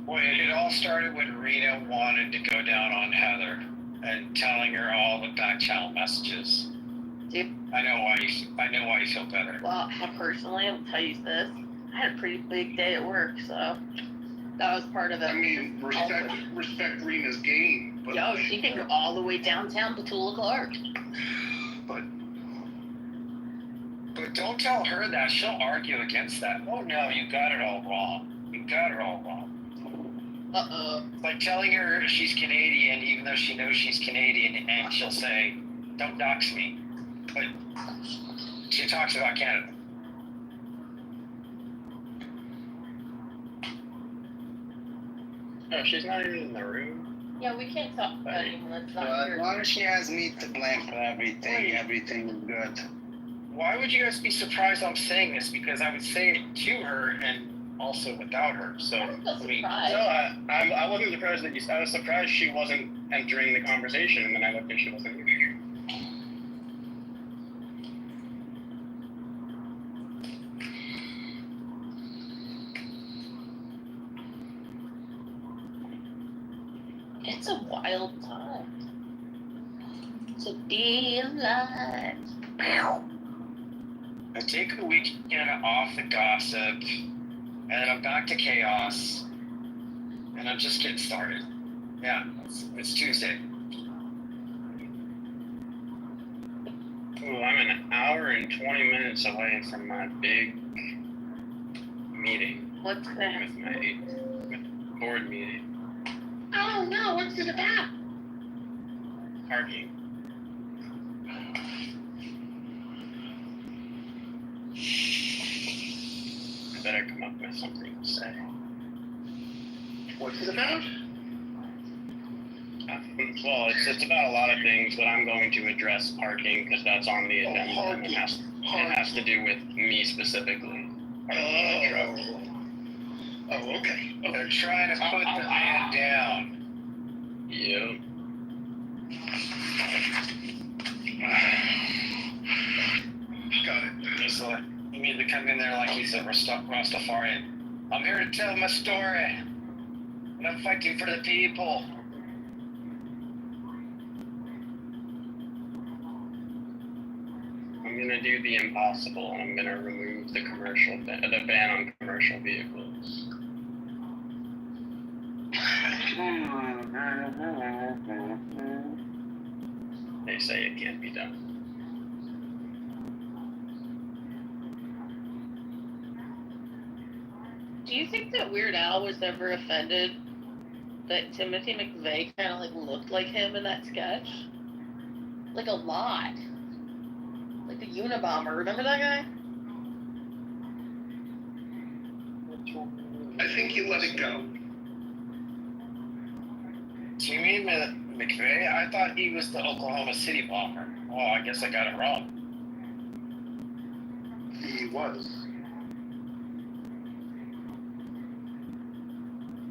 Speaker 12: Wait, it all started when Rita wanted to go down on Heather and telling her all the back channel messages.
Speaker 15: Dude.
Speaker 12: I know why you feel better.
Speaker 15: Well, personally, I'll tell you this. I had a pretty big day at work, so that was part of it.
Speaker 5: I mean, respect Rena's game. But
Speaker 15: Yo, she can go all the way downtown to Tula Clark.
Speaker 12: But don't tell her that. She'll argue against that. Oh no, you got it all wrong. You got it all wrong.
Speaker 15: Uh-oh.
Speaker 12: It's like telling her she's Canadian even though she knows she's Canadian, and she'll say, don't dox me. But she talks about Canada.
Speaker 14: Oh, she's not even in the room.
Speaker 15: Yeah, we can't talk about it when it's not
Speaker 16: Well,
Speaker 15: here.
Speaker 16: as long as she has me to blame for everything, everything is good.
Speaker 12: Why would you guys be surprised I'm saying this? Because I would say it to her and also without her. So I mean,
Speaker 14: No, I wasn't surprised that I was surprised she wasn't entering the conversation, and then I looked and she wasn't here.
Speaker 15: It's a wild time to be alive.
Speaker 12: I take a weekend off the gossip, and then I'm back to chaos, and I'm just getting started. Yeah, it's Tuesday.
Speaker 14: Ooh, I'm an hour and 20 minutes away from my big meeting.
Speaker 15: What's that?
Speaker 14: With my board meeting.
Speaker 15: Oh no, what's it about?
Speaker 14: Parking. I better come up with something to say.
Speaker 5: What's it about?
Speaker 14: Well, it's about a lot of things, but I'm going to address parking because that's on the agenda, and it has to do with me specifically.
Speaker 5: Oh, okay.
Speaker 12: They're trying to put the man down.
Speaker 14: Yep.
Speaker 12: Got it. He's like, you need to come in there like he's a Rastafarian. I'm here to tell my story. And I'm fighting for the people.
Speaker 14: I'm gonna do the impossible, and I'm gonna remove the the ban on commercial vehicles. They say it can't be done.
Speaker 15: Do you think that Weird Al was ever offended that Timothy McVeigh kind of like looked like him in that sketch? Like a lot. Like the Unabomber. Remember that guy?
Speaker 12: I think you let it go. Do you mean McVeigh? I thought he was the Oklahoma City bomber. Oh, I guess I got it wrong.
Speaker 5: He was.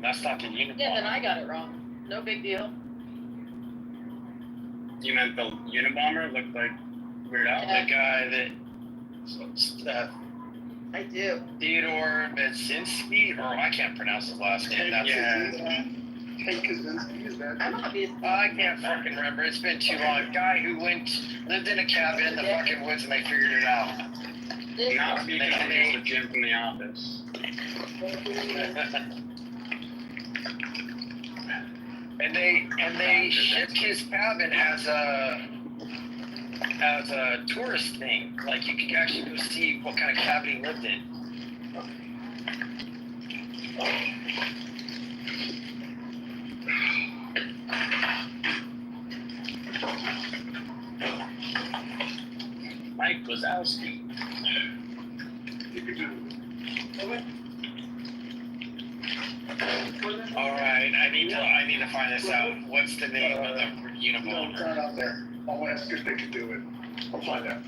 Speaker 12: That's not the Unabomber.
Speaker 15: Yeah, then I got it wrong. No big deal.
Speaker 14: You meant the Unabomber looked like Weird Al?
Speaker 15: Yeah.
Speaker 12: The guy that
Speaker 15: I do.
Speaker 12: Theodore Medzinski, or I can't pronounce his last name. That's
Speaker 5: Ted Kaczynski, is that?
Speaker 15: I'm obviously.
Speaker 12: I can't fucking remember. It's been too long. Guy who lived in a cabin in the fucking woods and they figured it out.
Speaker 14: Not speaking of the Jim from The Office.
Speaker 12: And they shipped his cabin as a tourist thing. Like you could actually go see what kind of cabin he lived in.
Speaker 14: Mike Wazowski.
Speaker 5: You could do it.
Speaker 12: All right, I need to find this out. What's the name of the
Speaker 5: No,
Speaker 12: Unabomber?
Speaker 5: it's not out there. I'll ask if they could do it. I'll find out.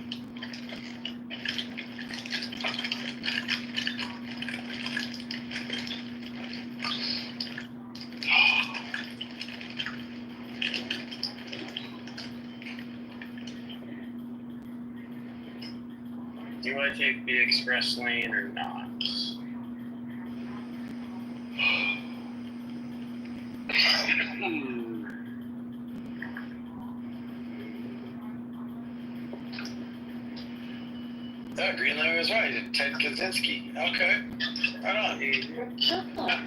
Speaker 14: Do I take the express lane or not?
Speaker 12: Greenland was right. Ted Kaczynski. Okay. Right on.
Speaker 15: Shut up.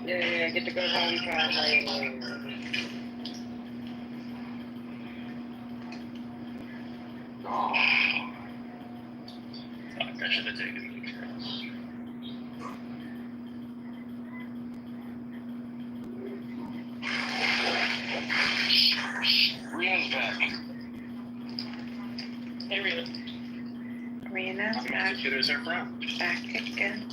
Speaker 2: Yeah, get to go home finally.
Speaker 14: Fuck, I should have taken the express.
Speaker 12: Ria's back.
Speaker 15: Hey, Rita.
Speaker 7: Rena's
Speaker 14: How many
Speaker 7: back,
Speaker 14: computers are from?
Speaker 7: back again.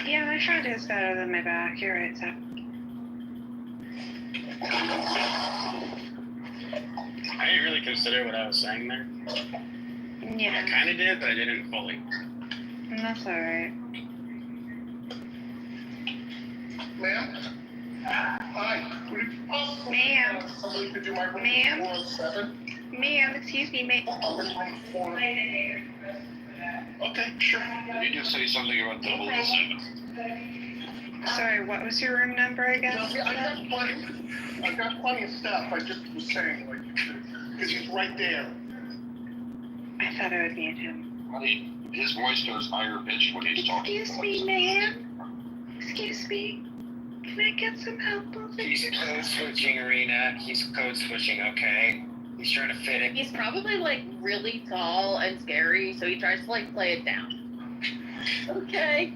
Speaker 7: Yeah, my front is better than my back. You're right, Seth.
Speaker 14: I didn't really consider what I was saying there. I
Speaker 7: Yeah,
Speaker 14: kind of did, but I didn't fully.
Speaker 7: and that's alright.
Speaker 5: Ma'am? Hi. Would it be possible
Speaker 7: Ma'am.
Speaker 5: somebody could do my room
Speaker 7: Ma'am.
Speaker 5: 407?
Speaker 7: Ma'am, excuse me, ma'am.
Speaker 5: Okay, sure.
Speaker 4: You just say something about 007.
Speaker 7: Sorry, what was your room number again?
Speaker 5: No, I've got plenty of stuff. I just was saying, like, because he's right there.
Speaker 7: I thought I would meet him.
Speaker 4: Honey, his voice goes higher pitched when he's talking.
Speaker 7: Excuse me, ma'am. Excuse me. Can I get some help over
Speaker 12: He's
Speaker 7: here?
Speaker 12: code switching, Arena. He's code switching, okay? He's trying to fit it.
Speaker 15: He's probably like really tall and scary, so he tries to like play it down. Okay.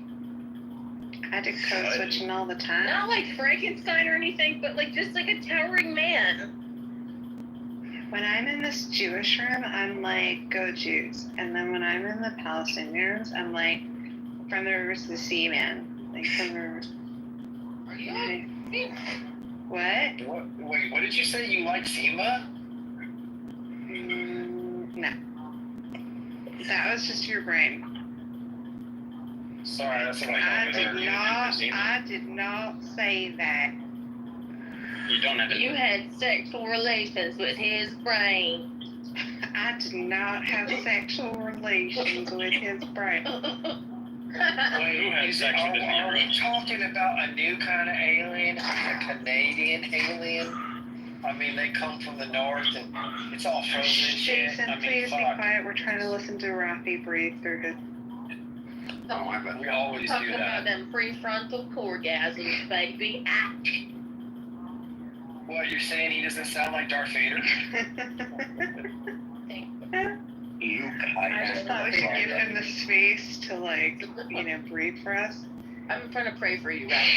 Speaker 7: I do code switching all the time.
Speaker 15: Not like Frankenstein or anything, but like just like a towering man.
Speaker 7: When I'm in this Jewish room, I'm like, go Jews. And then when I'm in the Palestinian rooms, I'm like, from the rivers to the sea, man. Like, from the rivers. What?
Speaker 12: Wait, what did you say? You like Zima?
Speaker 7: No. That was just your brain.
Speaker 12: Sorry, that's what I
Speaker 7: I did not say that.
Speaker 14: You don't have
Speaker 15: You had sexual relations with his brain.
Speaker 7: I did not have sexual relations with his brain.
Speaker 12: Wait,
Speaker 14: Who had sex with his
Speaker 12: are we
Speaker 14: brain?
Speaker 12: talking about a new kind of alien, a Canadian alien? I mean, they come from the north and it's all frozen and shit.
Speaker 7: Jason,
Speaker 12: I mean,
Speaker 7: please be
Speaker 12: fuck.
Speaker 7: quiet. We're trying to listen to Rafi breathe through his.
Speaker 12: Oh my God, we always
Speaker 15: Talking
Speaker 12: do
Speaker 15: about
Speaker 12: that.
Speaker 15: them prefrontal orgasms, baby. Ah.
Speaker 12: What, you're saying he doesn't sound like Darth Vader?
Speaker 7: I just thought we should give him the space to, like, breathe for us.
Speaker 15: I'm trying to pray for you, right?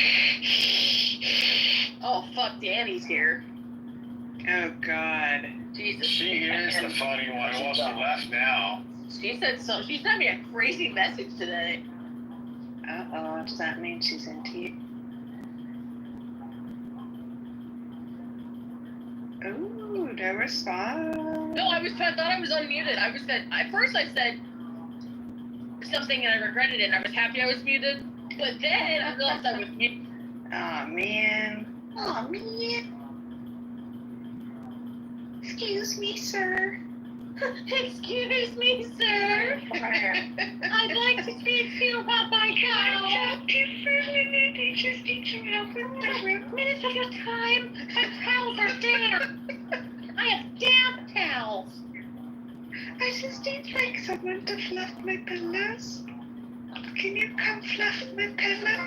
Speaker 15: Oh, fuck, Danny's here.
Speaker 7: Oh, God.
Speaker 15: Jesus.
Speaker 12: She is the funny one. Well, she left now.
Speaker 15: She said so. She sent me a crazy message today.
Speaker 7: Uh-oh, does that mean she's into you? Ooh, no response.
Speaker 15: No, I thought I was unmuted. At first I said something and I regretted it and I was happy I was muted. But then I realized I was muted.
Speaker 7: Aw, man. Aw, man. Excuse me, sir.
Speaker 15: Excuse me, sir. I'd like to speak to you about my cow.
Speaker 7: I just need some help with the room.
Speaker 15: Minutes of your time. My towels are damp. I have damp towels.
Speaker 7: I just need like someone to fluff my pillows. Can you come fluff my pillow?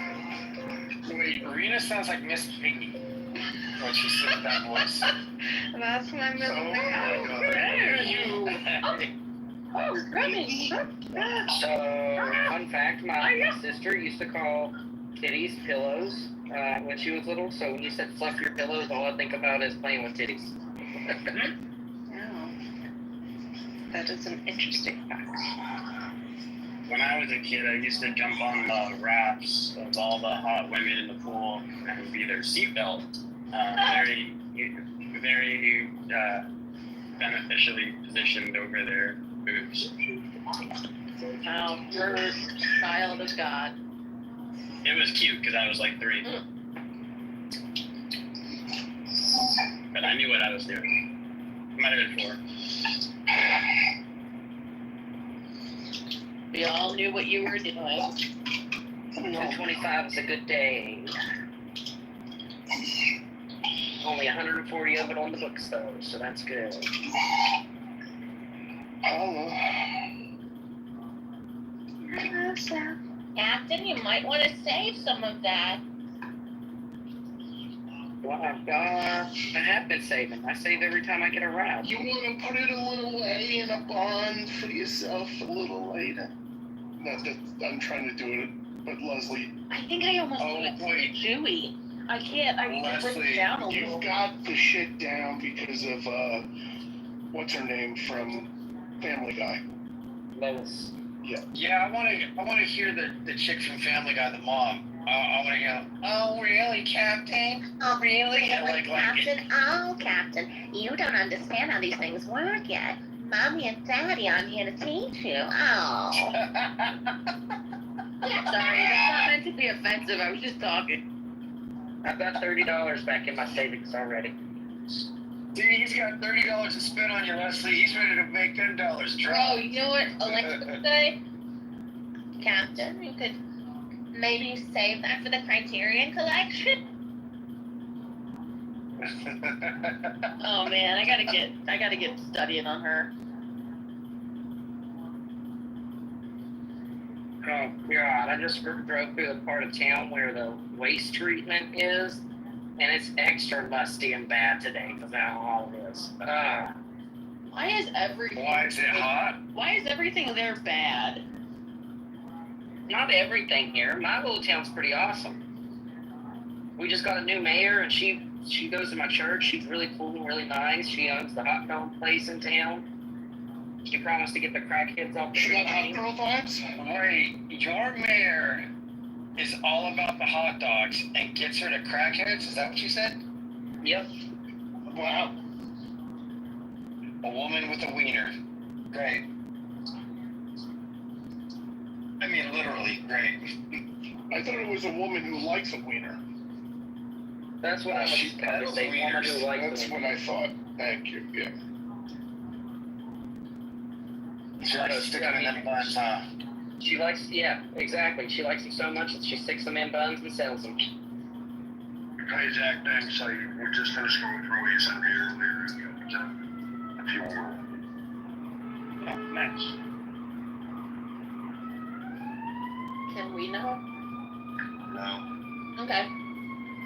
Speaker 12: Wait, Rena sounds like Miss Piggy when she said that voice.
Speaker 7: That's my middle name.
Speaker 15: Oh, Remy.
Speaker 13: So, fun fact, my sister used to call titties pillows when she was little, so when you said fluff your pillows, all I think about is playing with titties.
Speaker 7: Oh. That is an interesting fact.
Speaker 14: When I was a kid, I used to jump on the rafts of all the hot women in the pool and be their seatbelt. Very beneficially positioned over their boobs.
Speaker 15: Oh, you're child of God.
Speaker 14: It was cute because I was like 3. But I knew what I was doing. Might have been 4.
Speaker 15: We all knew what you were doing.
Speaker 13: 225 is a good day. Only 140 of it on the books, though, so that's good.
Speaker 15: Captain, you might want to save some of that.
Speaker 13: Well, I have been saving. I save every time I get a ride.
Speaker 5: You want to put it a little away in a bond for yourself a little later? Not that I'm trying to do it, but Leslie.
Speaker 15: I think I almost do it Chewy. I can't. I need to bring it down a little.
Speaker 5: You've got the shit down because of what's her name from Family Guy.
Speaker 13: Lois.
Speaker 5: Yeah.
Speaker 12: Yeah, I want to hear the chick from Family Guy, the mom. I want to go, oh, really, Captain?
Speaker 17: Oh,
Speaker 12: really?
Speaker 17: Captain? Oh, Captain, you don't understand how these things work yet. Mommy and Daddy aren't here to teach you. Oh.
Speaker 15: Sorry, that's not meant to be offensive. I was just talking.
Speaker 13: I've got $30 back in my savings already.
Speaker 12: See, he's got $30 to spend on you, Leslie. He's ready to make $10 drop.
Speaker 15: Oh, you know what Alexa would say?
Speaker 17: Captain, you could maybe save that for the Criterion Collection.
Speaker 15: Oh man, I gotta get studying on her.
Speaker 13: Oh God, I just drove through the part of town where the waste treatment is, and it's extra musty and bad today because of how hot it is.
Speaker 15: Why is everything?
Speaker 12: Why is it hot?
Speaker 15: Why is everything there bad?
Speaker 13: Not everything here. My little town's pretty awesome. We just got a new mayor, and she goes to my church. She's really cool, really nice. She owns the hot dog place in town. She promised to get the crackheads off the
Speaker 5: She got hot
Speaker 13: street.
Speaker 5: girl vibes?
Speaker 12: Wait, your mayor is all about the hot dogs and gets her to crackheads? Is that what you said?
Speaker 13: Yep.
Speaker 12: Wow. A woman with a wiener. Great. I mean, literally, great.
Speaker 5: I thought it was a woman who likes a wiener.
Speaker 13: That's what I was
Speaker 12: She
Speaker 13: probably
Speaker 12: peddles
Speaker 13: saying. Woman
Speaker 12: wieners.
Speaker 13: who likes
Speaker 5: That's
Speaker 13: them.
Speaker 5: what I thought. Thank you. Yeah.
Speaker 12: She likes to stick them in them buns, huh?
Speaker 13: She likes, yeah, exactly. She likes them so much that she sticks them in buns and sells them.
Speaker 4: Hey, Zach, thanks. We're just finished going through what you sent me earlier. A few more.
Speaker 14: Oh, nice.
Speaker 15: Can we know?
Speaker 4: No.
Speaker 15: Okay.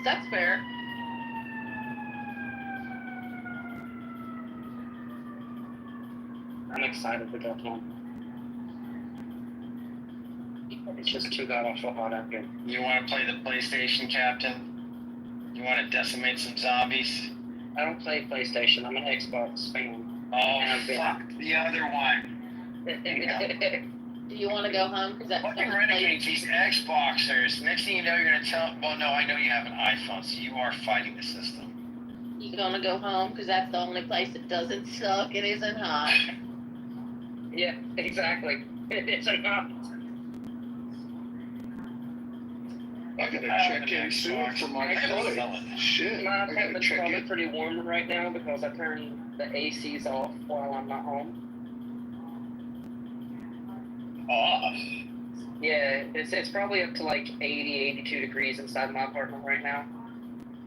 Speaker 15: That's fair.
Speaker 13: I'm excited to go home. It's just too god awful hot out here.
Speaker 12: You want to play the PlayStation, Captain? You want to decimate some zombies?
Speaker 13: I don't play PlayStation. I'm an Xbox fan.
Speaker 12: Oh,
Speaker 13: Have been.
Speaker 12: fuck the other one.
Speaker 15: Do you want to go home? Because that's
Speaker 12: Fucking renegades, these Xboxers. Next thing you know, you're going to tell... Well, no, I know you have an iPhone, so you are fighting the system.
Speaker 15: You gonna go home? Because that's the only place that doesn't suck and isn't hot.
Speaker 13: Yeah, exactly. It's a hot.
Speaker 5: I gotta check in soon for my flight. Shit.
Speaker 13: My
Speaker 5: I gotta
Speaker 13: apartment's
Speaker 5: check
Speaker 13: probably
Speaker 5: in.
Speaker 13: pretty warm right now because I turn the ACs off while I'm not home.
Speaker 14: Off.
Speaker 13: Yeah, it's probably up to like 80, 82 degrees inside my apartment right now.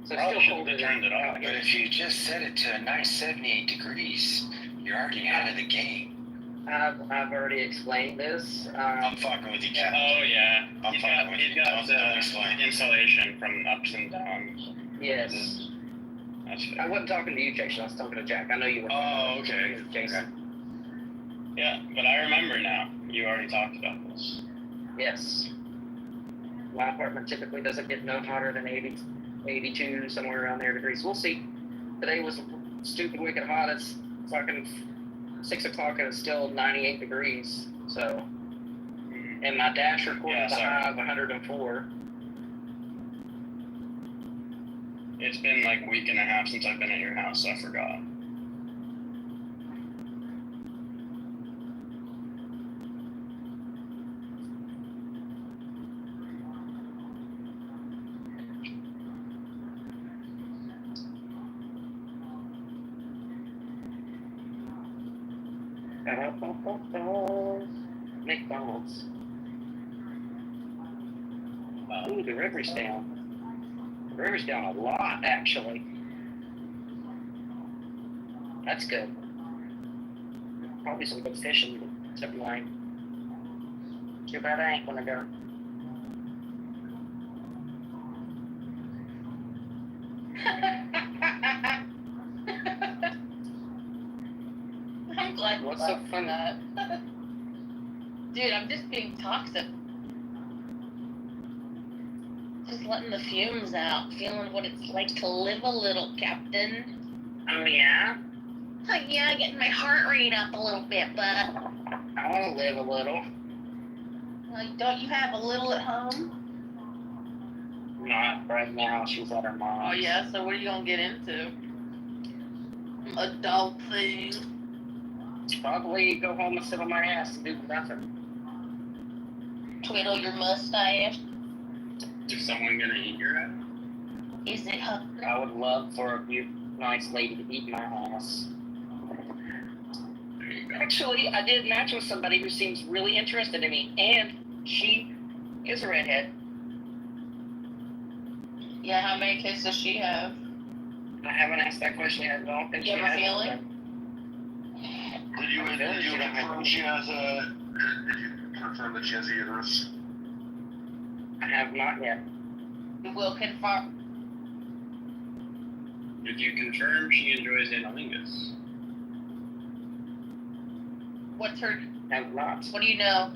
Speaker 13: So it's
Speaker 14: Probably
Speaker 13: still
Speaker 14: shouldn't
Speaker 13: colder
Speaker 14: have turned it off.
Speaker 12: But if you just set it to a nice 78 degrees, you're already out of the game.
Speaker 13: I've already explained this.
Speaker 12: I'm fucking with you, Captain.
Speaker 14: Oh yeah.
Speaker 12: I'm
Speaker 14: He's
Speaker 12: fucking
Speaker 14: got,
Speaker 12: with
Speaker 14: he's
Speaker 12: you.
Speaker 14: got
Speaker 12: Don't explain.
Speaker 14: insulation from ups and downs.
Speaker 13: Yes.
Speaker 14: That's
Speaker 13: I
Speaker 14: fair.
Speaker 13: wasn't talking to you, Jason. I was talking to Jack. I know you were.
Speaker 12: Oh, okay.
Speaker 13: Jason.
Speaker 14: Yeah, but I remember now. You already talked about this.
Speaker 13: Yes. My apartment typically doesn't get no hotter than 80, 82, somewhere around there degrees. We'll see. Today was stupid wicked hot. It's fucking 6 o'clock and it's still 98 degrees. So, and my dash recorded the high of 104.
Speaker 14: It's been like a week and a half since I've been at your house, so I forgot.
Speaker 13: McDonald's. Ooh, the river's down. The river's down a lot, actually. That's good. Probably some good fishing, except mine. Too bad I ain't gonna go.
Speaker 15: I'm glad you
Speaker 13: What's
Speaker 15: laughed
Speaker 13: so
Speaker 15: for
Speaker 13: funny?
Speaker 15: that. Dude, I'm just being toxic. Just letting the fumes out, feeling what it's like to live a little, Captain.
Speaker 13: Oh, yeah?
Speaker 17: Oh, yeah, getting my heart rate up a little bit, but
Speaker 13: I want to live a little.
Speaker 15: Like, don't you have a little at home?
Speaker 13: Not right now. She's at her mom's.
Speaker 15: Oh, yeah, so what are you gonna get into? Adult thing.
Speaker 13: Probably go home and sit on my ass and do nothing.
Speaker 15: Twiddle your mustache.
Speaker 14: Is someone gonna eat your ass?
Speaker 15: Is it hungry?
Speaker 13: I would love for a nice lady to eat my ass.
Speaker 14: There you go.
Speaker 13: Actually, I did match with somebody who seems really interested in me, and she is a redhead.
Speaker 15: Yeah, how many kids does she have?
Speaker 13: I haven't asked that question yet. I don't think
Speaker 15: You
Speaker 13: she
Speaker 15: have a
Speaker 13: has.
Speaker 15: feeling?
Speaker 4: Did you confirm she has a? Did you confirm that she has a uterus?
Speaker 13: I have not yet.
Speaker 15: We will confirm.
Speaker 14: Did you confirm she enjoys analingus?
Speaker 15: What's her?
Speaker 13: Have not.
Speaker 15: What do you know?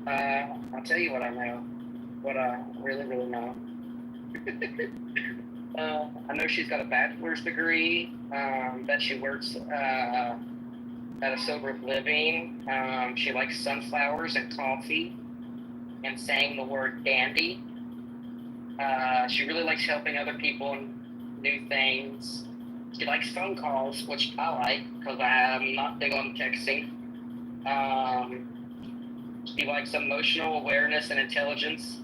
Speaker 13: I'll tell you what I know. What I really, really know. I know she's got a bachelor's degree. That she works at a sober living. She likes sunflowers and coffee. and saying the word dandy. She really likes helping other people and new things. She likes phone calls, which I like because I'm not big on texting. She likes emotional awareness and intelligence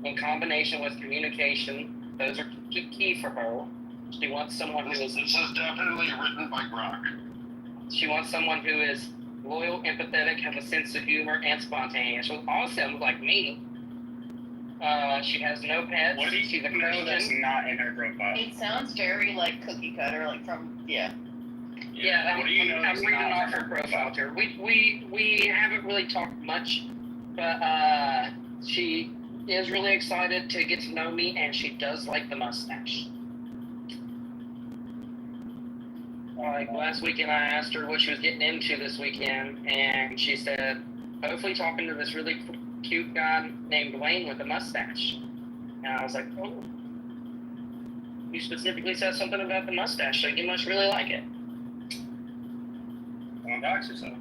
Speaker 13: in combination with communication. Those are key for her. She wants someone who is...
Speaker 4: This is definitely written by Brock.
Speaker 13: She wants someone who is loyal, empathetic, has a sense of humor, and spontaneous. Well, awesome, like me. She has no pets.
Speaker 14: What do
Speaker 13: She's a
Speaker 14: you know that's
Speaker 13: Christian.
Speaker 14: not in her profile?
Speaker 15: It sounds very like cookie cutter, like from
Speaker 13: Yeah,
Speaker 14: What do you know
Speaker 13: I'm
Speaker 14: that's
Speaker 13: reading
Speaker 14: not
Speaker 13: off
Speaker 14: in
Speaker 13: her profile here. We haven't really talked much, but she is really excited to get to know me, and she does like the mustache. Like last weekend, I asked her what she was getting into this weekend, and she said, hopefully talking to this really cute guy named Wayne with a mustache. And I was like, oh, you specifically said something about the mustache, so you must really like it.
Speaker 14: Don't dox yourself.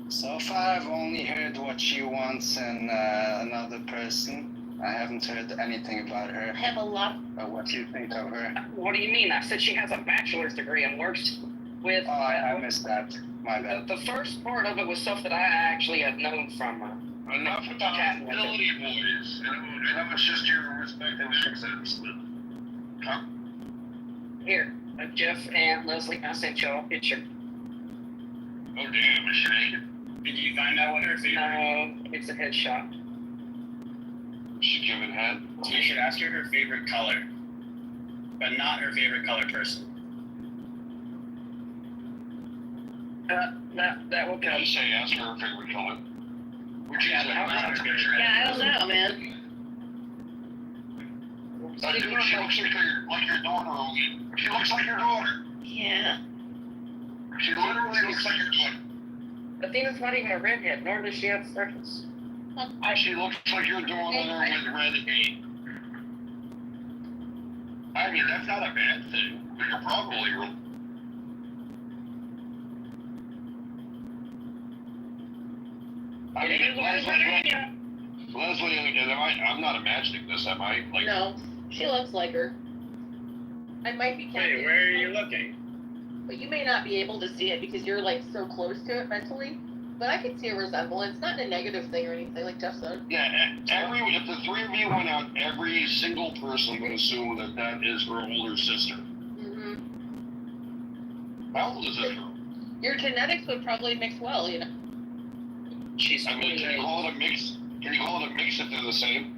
Speaker 16: So far, I've only heard what she wants in another person. I haven't heard anything about her.
Speaker 15: I have a lot.
Speaker 16: What do you think of her?
Speaker 13: What do you mean? I said she has a bachelor's degree and works with...
Speaker 16: Oh, I missed that. My bad.
Speaker 13: The first part of it was stuff that I actually have known from her.
Speaker 4: Enough about ability, boys. I know it's just your respective accents, but...
Speaker 13: Here, Jeff and Leslie, I sent y'all a picture.
Speaker 4: Oh, damn, is she naked?
Speaker 14: Did you find out what her favorite?
Speaker 13: No, it's a headshot.
Speaker 4: She giving head?
Speaker 14: You should ask her her favorite color, but not her favorite color person.
Speaker 13: That will come.
Speaker 4: You say ask her her favorite color. Which
Speaker 14: Yeah,
Speaker 4: is
Speaker 14: but not her favorite.
Speaker 15: Yeah, I don't know, man.
Speaker 4: She looks like your daughter, Ogie. She looks like your daughter.
Speaker 15: Yeah.
Speaker 4: She literally looks like your daughter.
Speaker 13: Athena's not even a redhead, nor does she have freckles.
Speaker 4: She looks like your daughter with red hair. I mean, that's not a bad thing. You're probably wrong. I mean, Leslie, I'm not imagining this, am I? Like,
Speaker 15: No, she looks like her. I might be counting.
Speaker 14: Wait, where are you looking?
Speaker 15: But you may not be able to see it because you're like so close to it mentally. But I could see a resemblance, not a negative thing or anything, like Jeff said.
Speaker 4: yeah, if the three of you went out, every single person would assume that that is her older sister.
Speaker 15: Mm-hmm.
Speaker 4: How old is this girl?
Speaker 15: Your genetics would probably mix well, you know.
Speaker 13: She's
Speaker 4: I mean, can you call it a mix? Can you call it a mix if they're the same?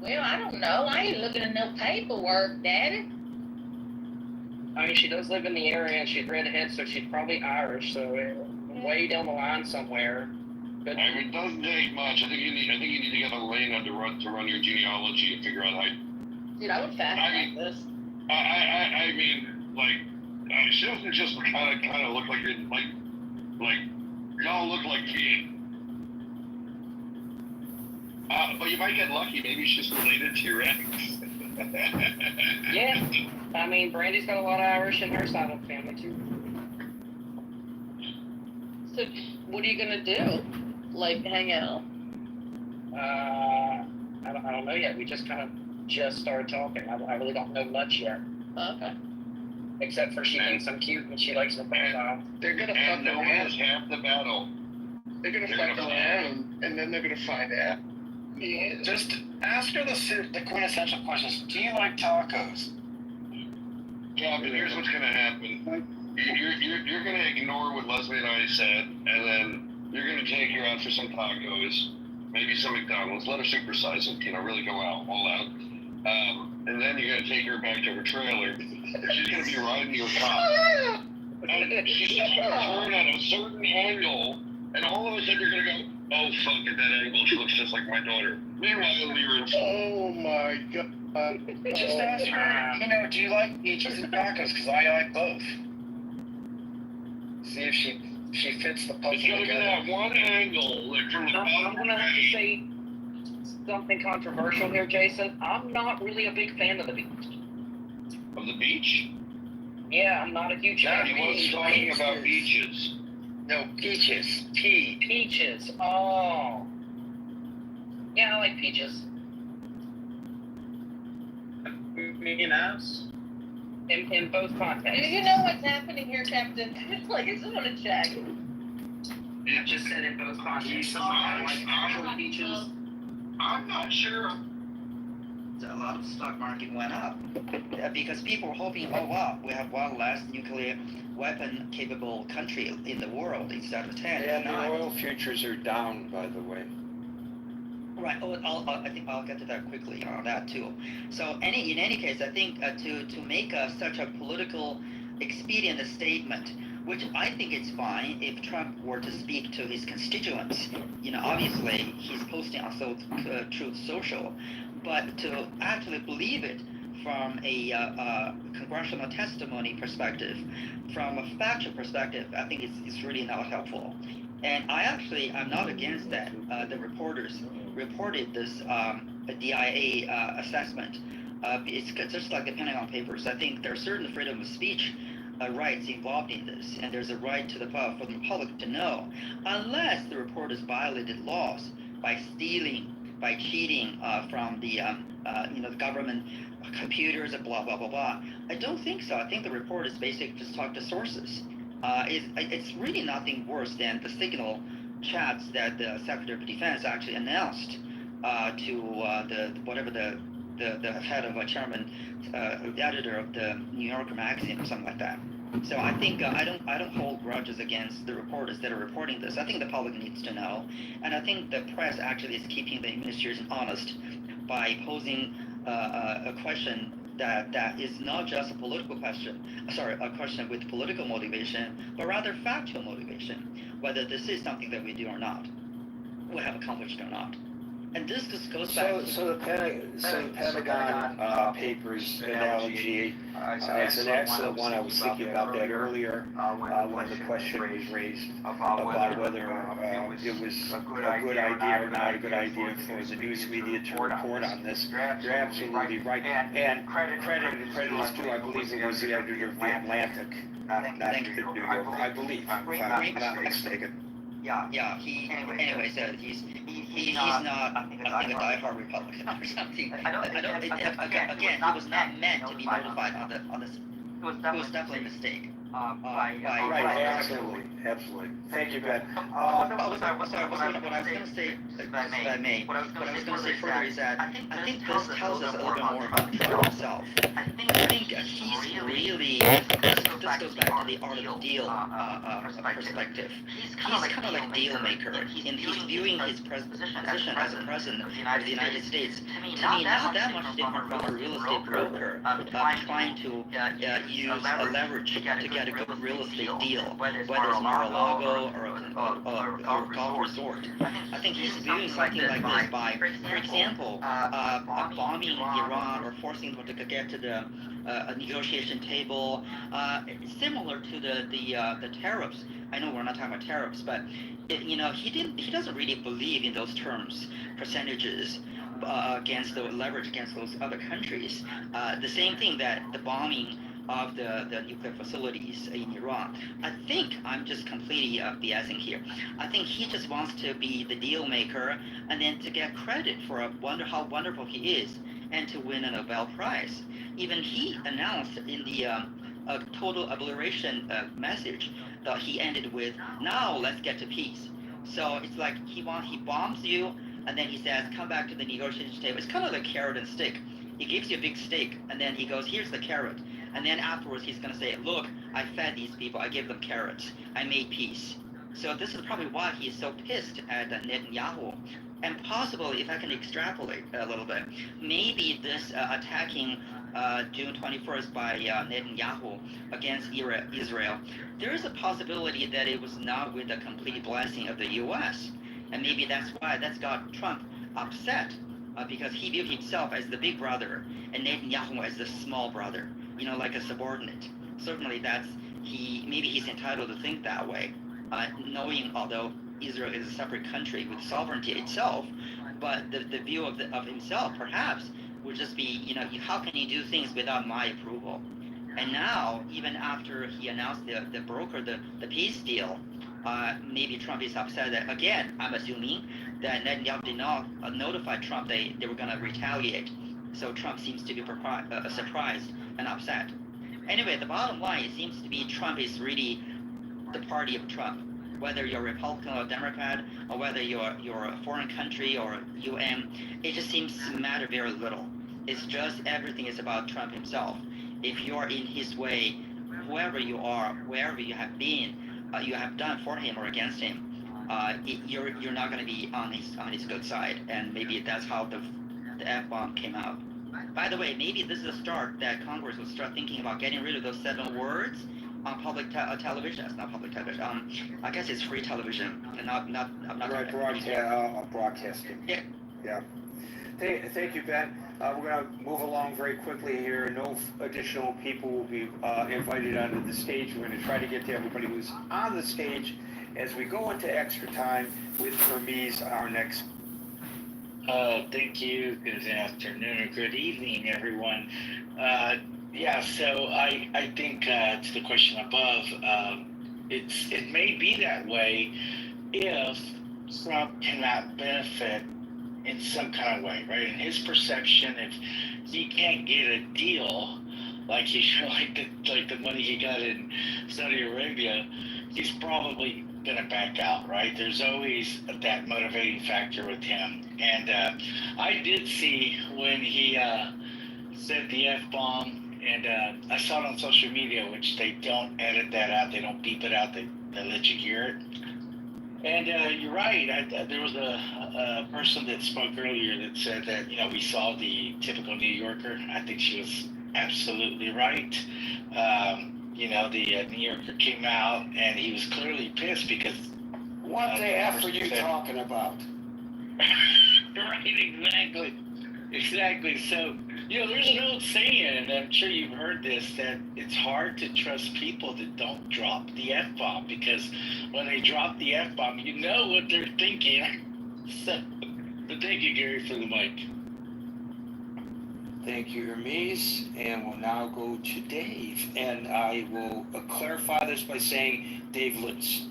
Speaker 15: Well, I don't know. I ain't looking at no paperwork, Daddy.
Speaker 13: I mean, she does live in the area, and she's redhead, so she's probably Irish. So way down the line somewhere. But
Speaker 4: I mean, it doesn't take much. I think you need to get Elena to run your genealogy and figure out how.
Speaker 15: Dude, I would fast track this.
Speaker 4: I mean, like, she doesn't just kind of look like you're like y'all look like kin. But you might get lucky. Maybe she's related to your ex.
Speaker 13: yeah, I mean, Brandy's got a lot of Irish in her side of the family too.
Speaker 15: So, what are you gonna do? Like, hang out?
Speaker 13: I don't know yet. We just started talking. I really don't know much yet.
Speaker 15: Okay.
Speaker 13: Except for she thinks I'm cute and she likes the profile.
Speaker 2: They're gonna fuck
Speaker 4: And no one
Speaker 2: around.
Speaker 4: is half the battle.
Speaker 2: They're gonna fuck around, and then they're gonna find out.
Speaker 12: Yeah, just ask her the quintessential questions. Do you like tacos?
Speaker 4: Yeah, but here's what's gonna happen. You're gonna ignore what Leslie and I said, and then you're gonna take her out for some tacos, maybe some McDonald's. Let her supersize it, really go out, all out. And then you're gonna take her back to her trailer. She's gonna be riding your car. And she's gonna turn at a certain angle, and all of a sudden you're gonna go, oh fuck, at that angle she looks just like my daughter. Meanwhile, you're in.
Speaker 2: Oh my god.
Speaker 12: Just ask her, do you like peaches and tacos? Because I like both. See if she fits the puzzle
Speaker 4: It's gonna get
Speaker 12: together.
Speaker 4: that one angle, like from the
Speaker 13: I'm
Speaker 4: bottom.
Speaker 13: gonna have to say something controversial here, Jason. I'm not really a big fan of the beach.
Speaker 4: Of the beach?
Speaker 13: Yeah, I'm not a huge fan.
Speaker 4: He wasn't talking about beaches.
Speaker 2: No, peaches.
Speaker 13: Peaches. Oh. Yeah, I like peaches.
Speaker 14: Me and us.
Speaker 13: In both contexts.
Speaker 15: You know what's happening here, Captain? Like, I just want to check.
Speaker 13: Yeah, just said in both contexts. I like actual peaches.
Speaker 4: I'm not sure.
Speaker 11: A lot of stock market went up because people were hoping, oh wow, we have one less nuclear weapon capable country in the world instead of 10.
Speaker 5: And the oil futures are down, by the way.
Speaker 11: Right. Oh, I think I'll get to that quickly on that too. So in any case, I think to make such a political expedient statement, which I think it's fine if Trump were to speak to his constituents. Obviously he's posting on Truth Social, but to actually believe it from a congressional testimony perspective, from a factual perspective, I think it's really not helpful. And I'm not against that. The reporters reported this DIA assessment. It's just like the Pentagon Papers. I think there are certain freedom of speech rights involved in this, and there's a right for the public to know, unless the reporters violated laws by stealing, by cheating from the government computers and blah blah blah blah. I don't think so. I think the reporters basically just talk to sources. It's really nothing worse than the signal chats that the Secretary of Defense actually announced to the head of a chairman, editor of the New Yorker magazine or something like that. So I think I don't hold grudges against the reporters that are reporting this. I think the public needs to know, and I think the press actually is keeping the administration honest by posing a question that is not just a political question, a question with political motivation, but rather factual motivation, whether this is something that we do or not, we have accomplished or not. And this just goes back to...
Speaker 5: So the Pentagon Papers analogy, it's an excellent one. I was thinking about that earlier when the question was raised about whether it was a good idea or not a good idea for the news media to report on this. You're absolutely right. And credit is due. I believe it was the editor of The Atlantic, not the New Yorker, I believe, if I'm not mistaken.
Speaker 11: Yeah. Anyway, said he's not, I think, a diehard Republican or something. Again, he was not meant to be notified on this. It was definitely a mistake.
Speaker 5: Right, absolutely. Thank you, Ben.
Speaker 11: What I was going to say, if I may, what I was going to say further is that I think this tells us a little bit more about Trump himself. I think he's really, this goes back to the art of the deal perspective. He's kind of like deal maker, and he's viewing his position as a president of the United States, to me, not that much different from a real estate broker trying to use a leverage to get a good real estate deal, whether it's Mar-a-Lago or a golf resort. I think he's viewing something like this by, for example, bombing Iran or forcing them to get to the negotiation table, similar to the tariffs. I know we're not talking about tariffs, but he doesn't really believe in those terms, percentages. Against the leverage against those other countries. The same thing that the bombing of the nuclear facilities in Iran. I think I'm just completely BSing here. I think he just wants to be the deal maker and then to get credit for how wonderful he is and to win a Nobel Prize. Even he announced in the total obliteration message that he ended with, now let's get to peace. So it's like he bombs you, and then he says, come back to the negotiation table. It's kind of like carrot and stick. He gives you a big steak, and then he goes, here's the carrot. And then afterwards, he's going to say, look, I fed these people. I gave them carrots. I made peace. So this is probably why he's so pissed at Netanyahu. And possibly, if I can extrapolate a little bit, maybe this attacking June 21st by Netanyahu against Israel, there is a possibility that it was not with the complete blessing of the U.S., and maybe that's got Trump upset because he viewed himself as the big brother and Netanyahu as the small brother, like a subordinate. Certainly maybe he's entitled to think that way, knowing although Israel is a separate country with sovereignty itself, but the view of himself perhaps would just be, how can you do things without my approval? And now, even after he announced the peace deal,
Speaker 18: maybe Trump is upset that, again, I'm assuming that Netanyahu did not notify Trump they were going to retaliate. So Trump seems to be surprised and upset. Anyway, the bottom line, it seems to be Trump is really the party of Trump. Whether you're Republican or Democrat, or whether you're a foreign country or UN, it just seems to matter very little. It's just everything is about Trump himself. If you're in his way, whoever you are, wherever you have been, you have done for him or against him, you're not going to be on his good side. And maybe that's how the F-bomb came out. By the way, maybe this is a start that Congress will start thinking about getting rid of those 7 words on public television. That's not public television. I guess it's free television, and not
Speaker 5: right, broadcasting. Yeah. Thank you, Ben. We're going to move along very quickly here. No additional people will be invited onto the stage. We're going to try to get to everybody who's on the stage as we go into extra time with Hermes, our next.
Speaker 19: Thank you. Good afternoon or good evening, everyone. So I think to the question above, it may be that way if Trump cannot benefit in some kind of way, right? In his perception, if he can't get a deal like the money he got in Saudi Arabia, he's probably gonna back out, right? There's always that motivating factor with him. And I did see when he said the F-bomb, and I saw it on social media, which they don't edit that out, they don't beep it out, they let you hear it. And you're right, there was a person that spoke earlier that said that, we saw the typical New Yorker. I think she was absolutely right. The New Yorker came out and he was clearly pissed because...
Speaker 5: What the F are you talking about?
Speaker 19: Right, exactly. So, there's an old saying, and I'm sure you've heard this, that it's hard to trust people that don't drop the F-bomb, because when they drop the F-bomb, you know what they're thinking. So, but thank you, Gary, for the mic.
Speaker 5: Thank you, Hermes. And we'll now go to Dave. And I will clarify this by saying Dave Litz.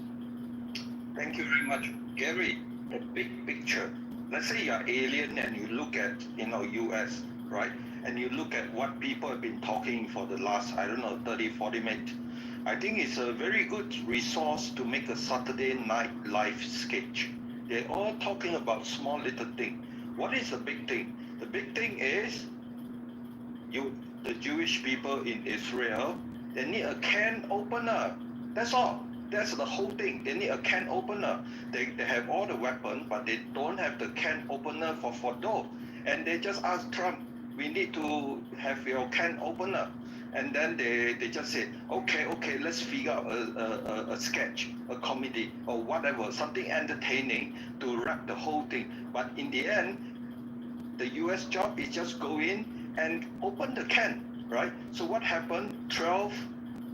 Speaker 20: Thank you very much. Gary, the big picture. Let's say you're alien and you look at, US, right? And you look at what people have been talking for the last, 30, 40 minutes. I think it's a very good resource to make a Saturday night live sketch. They're all talking about small little thing. What is the big thing? The big thing is the Jewish people in Israel, they need a can opener. That's all. That's the whole thing. They need a can opener. They have all the weapons, but they don't have the can opener for dough. And they just ask Trump, we need to have your can opener. And then they just said, okay, let's figure out a sketch, a comedy, or whatever, something entertaining to wrap the whole thing. But in the end, the US job is just go in and open the can, right? So what happened? 12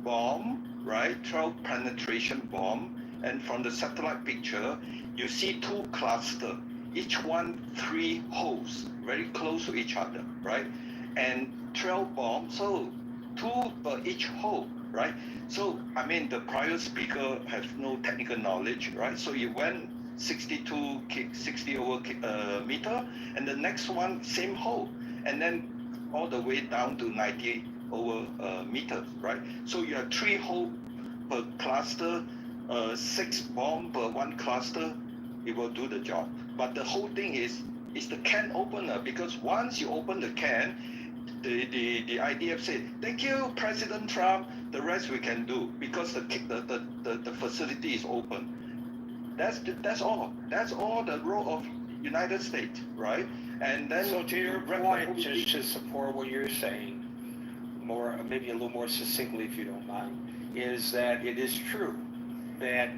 Speaker 20: bomb, right? 12 penetration bomb. And from the satellite picture, you see 2 clusters, each one 3 holes, very close to each other, right? And 12 bombs, so 2 per each hole, right? So, the prior speaker has no technical knowledge, right? So you went 60 over meter, and the next one, same hole. And then all the way down to 90 over meters, right? So you have 3 holes per cluster, 6 bombs per 1 cluster, it will do the job. But the whole thing is the can opener, because once you open the can, the IDF said, thank you, President Trump, the rest we can do, because the facility is open. That's all. That's all the role of United States, right? And then
Speaker 5: so to your point, just to support what you're saying, maybe a little more succinctly, if you don't mind, is that it is true that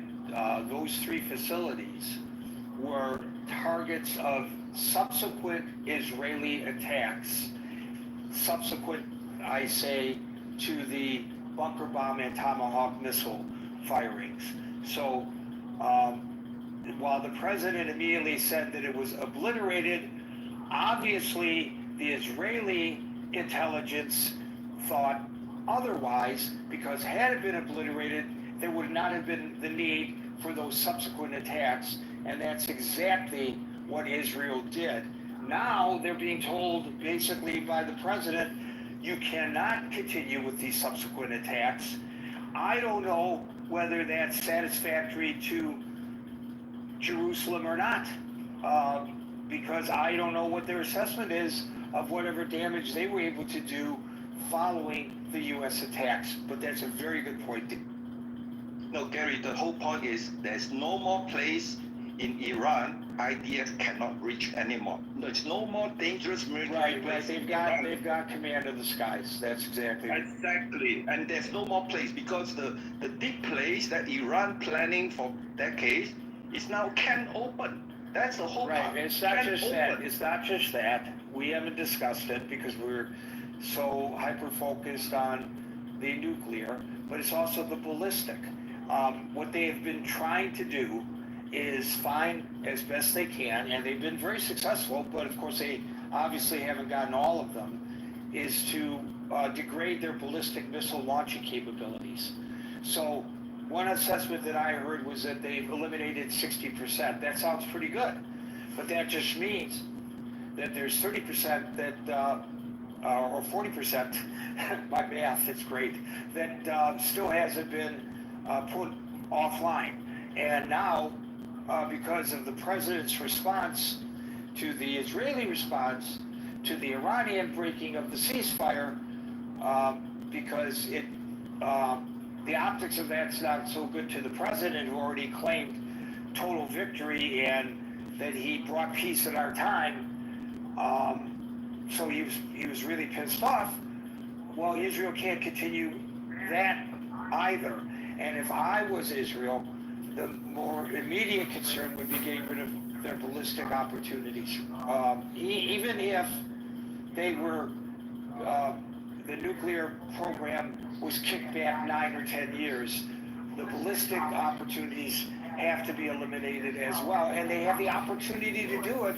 Speaker 5: those 3 facilities were targets of subsequent Israeli attacks, subsequent, I say, to the bunker bomb and Tomahawk missile firings. So while the president immediately said that it was obliterated, obviously the Israeli intelligence thought otherwise, because had it been obliterated, there would not have been the need for those subsequent attacks, and that's exactly what Israel did. Now they're being told basically by the president, you cannot continue with these subsequent attacks. I don't know whether that's satisfactory to Jerusalem or not, because I don't know what their assessment is of whatever damage they were able to do following the U.S. attacks. But that's a very good point.
Speaker 20: No, Gary, the whole point is there's no more place in Iran IDF cannot reach anymore. There's no more dangerous military
Speaker 5: Right. They've got command of the skies. That's exactly right.
Speaker 20: Exactly. And there's no more place because the deep place that Iran planning for decades is now can open. That's the whole
Speaker 5: right.
Speaker 20: part.
Speaker 5: It's not just that. It's not just that. We haven't discussed it because we're so hyper-focused on the nuclear, but it's also the ballistic. What they have been trying to do is find as best they can, and they've been very successful, but of course they obviously haven't gotten all of them, is to degrade their ballistic missile launching capabilities. So one assessment that I heard was that they've eliminated 60%. That sounds pretty good, but that just means that there's 30% that, or 40%, my math is great, that still hasn't been put offline. And now, because of the president's response to the Israeli response to the Iranian breaking of the ceasefire, because the optics of that's not so good to the president, who already claimed total victory and that he brought peace in our time. So he was really pissed off. Well, Israel can't continue that either. And if I was Israel, the more immediate concern would be getting rid of their ballistic opportunities. Even if they were, the nuclear program was kicked back 9 or 10 years, the ballistic opportunities have to be eliminated as well. And they have the opportunity to do it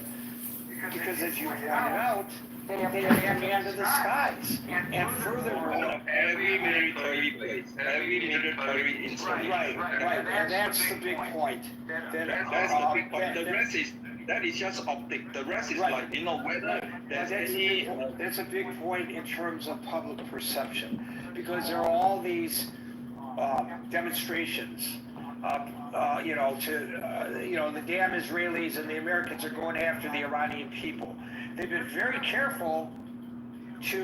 Speaker 5: because, as you pointed out, they have command of the skies. And furthermore,
Speaker 20: every military place, every military installation.
Speaker 5: Right. And that's the big point.
Speaker 20: That's the big point. The rest is, that is just optic. The rest is like, whether there's any...
Speaker 5: That's a big point in terms of public perception, because there are all these demonstrations, the damn Israelis and the Americans are going after the Iranian people. They've been very careful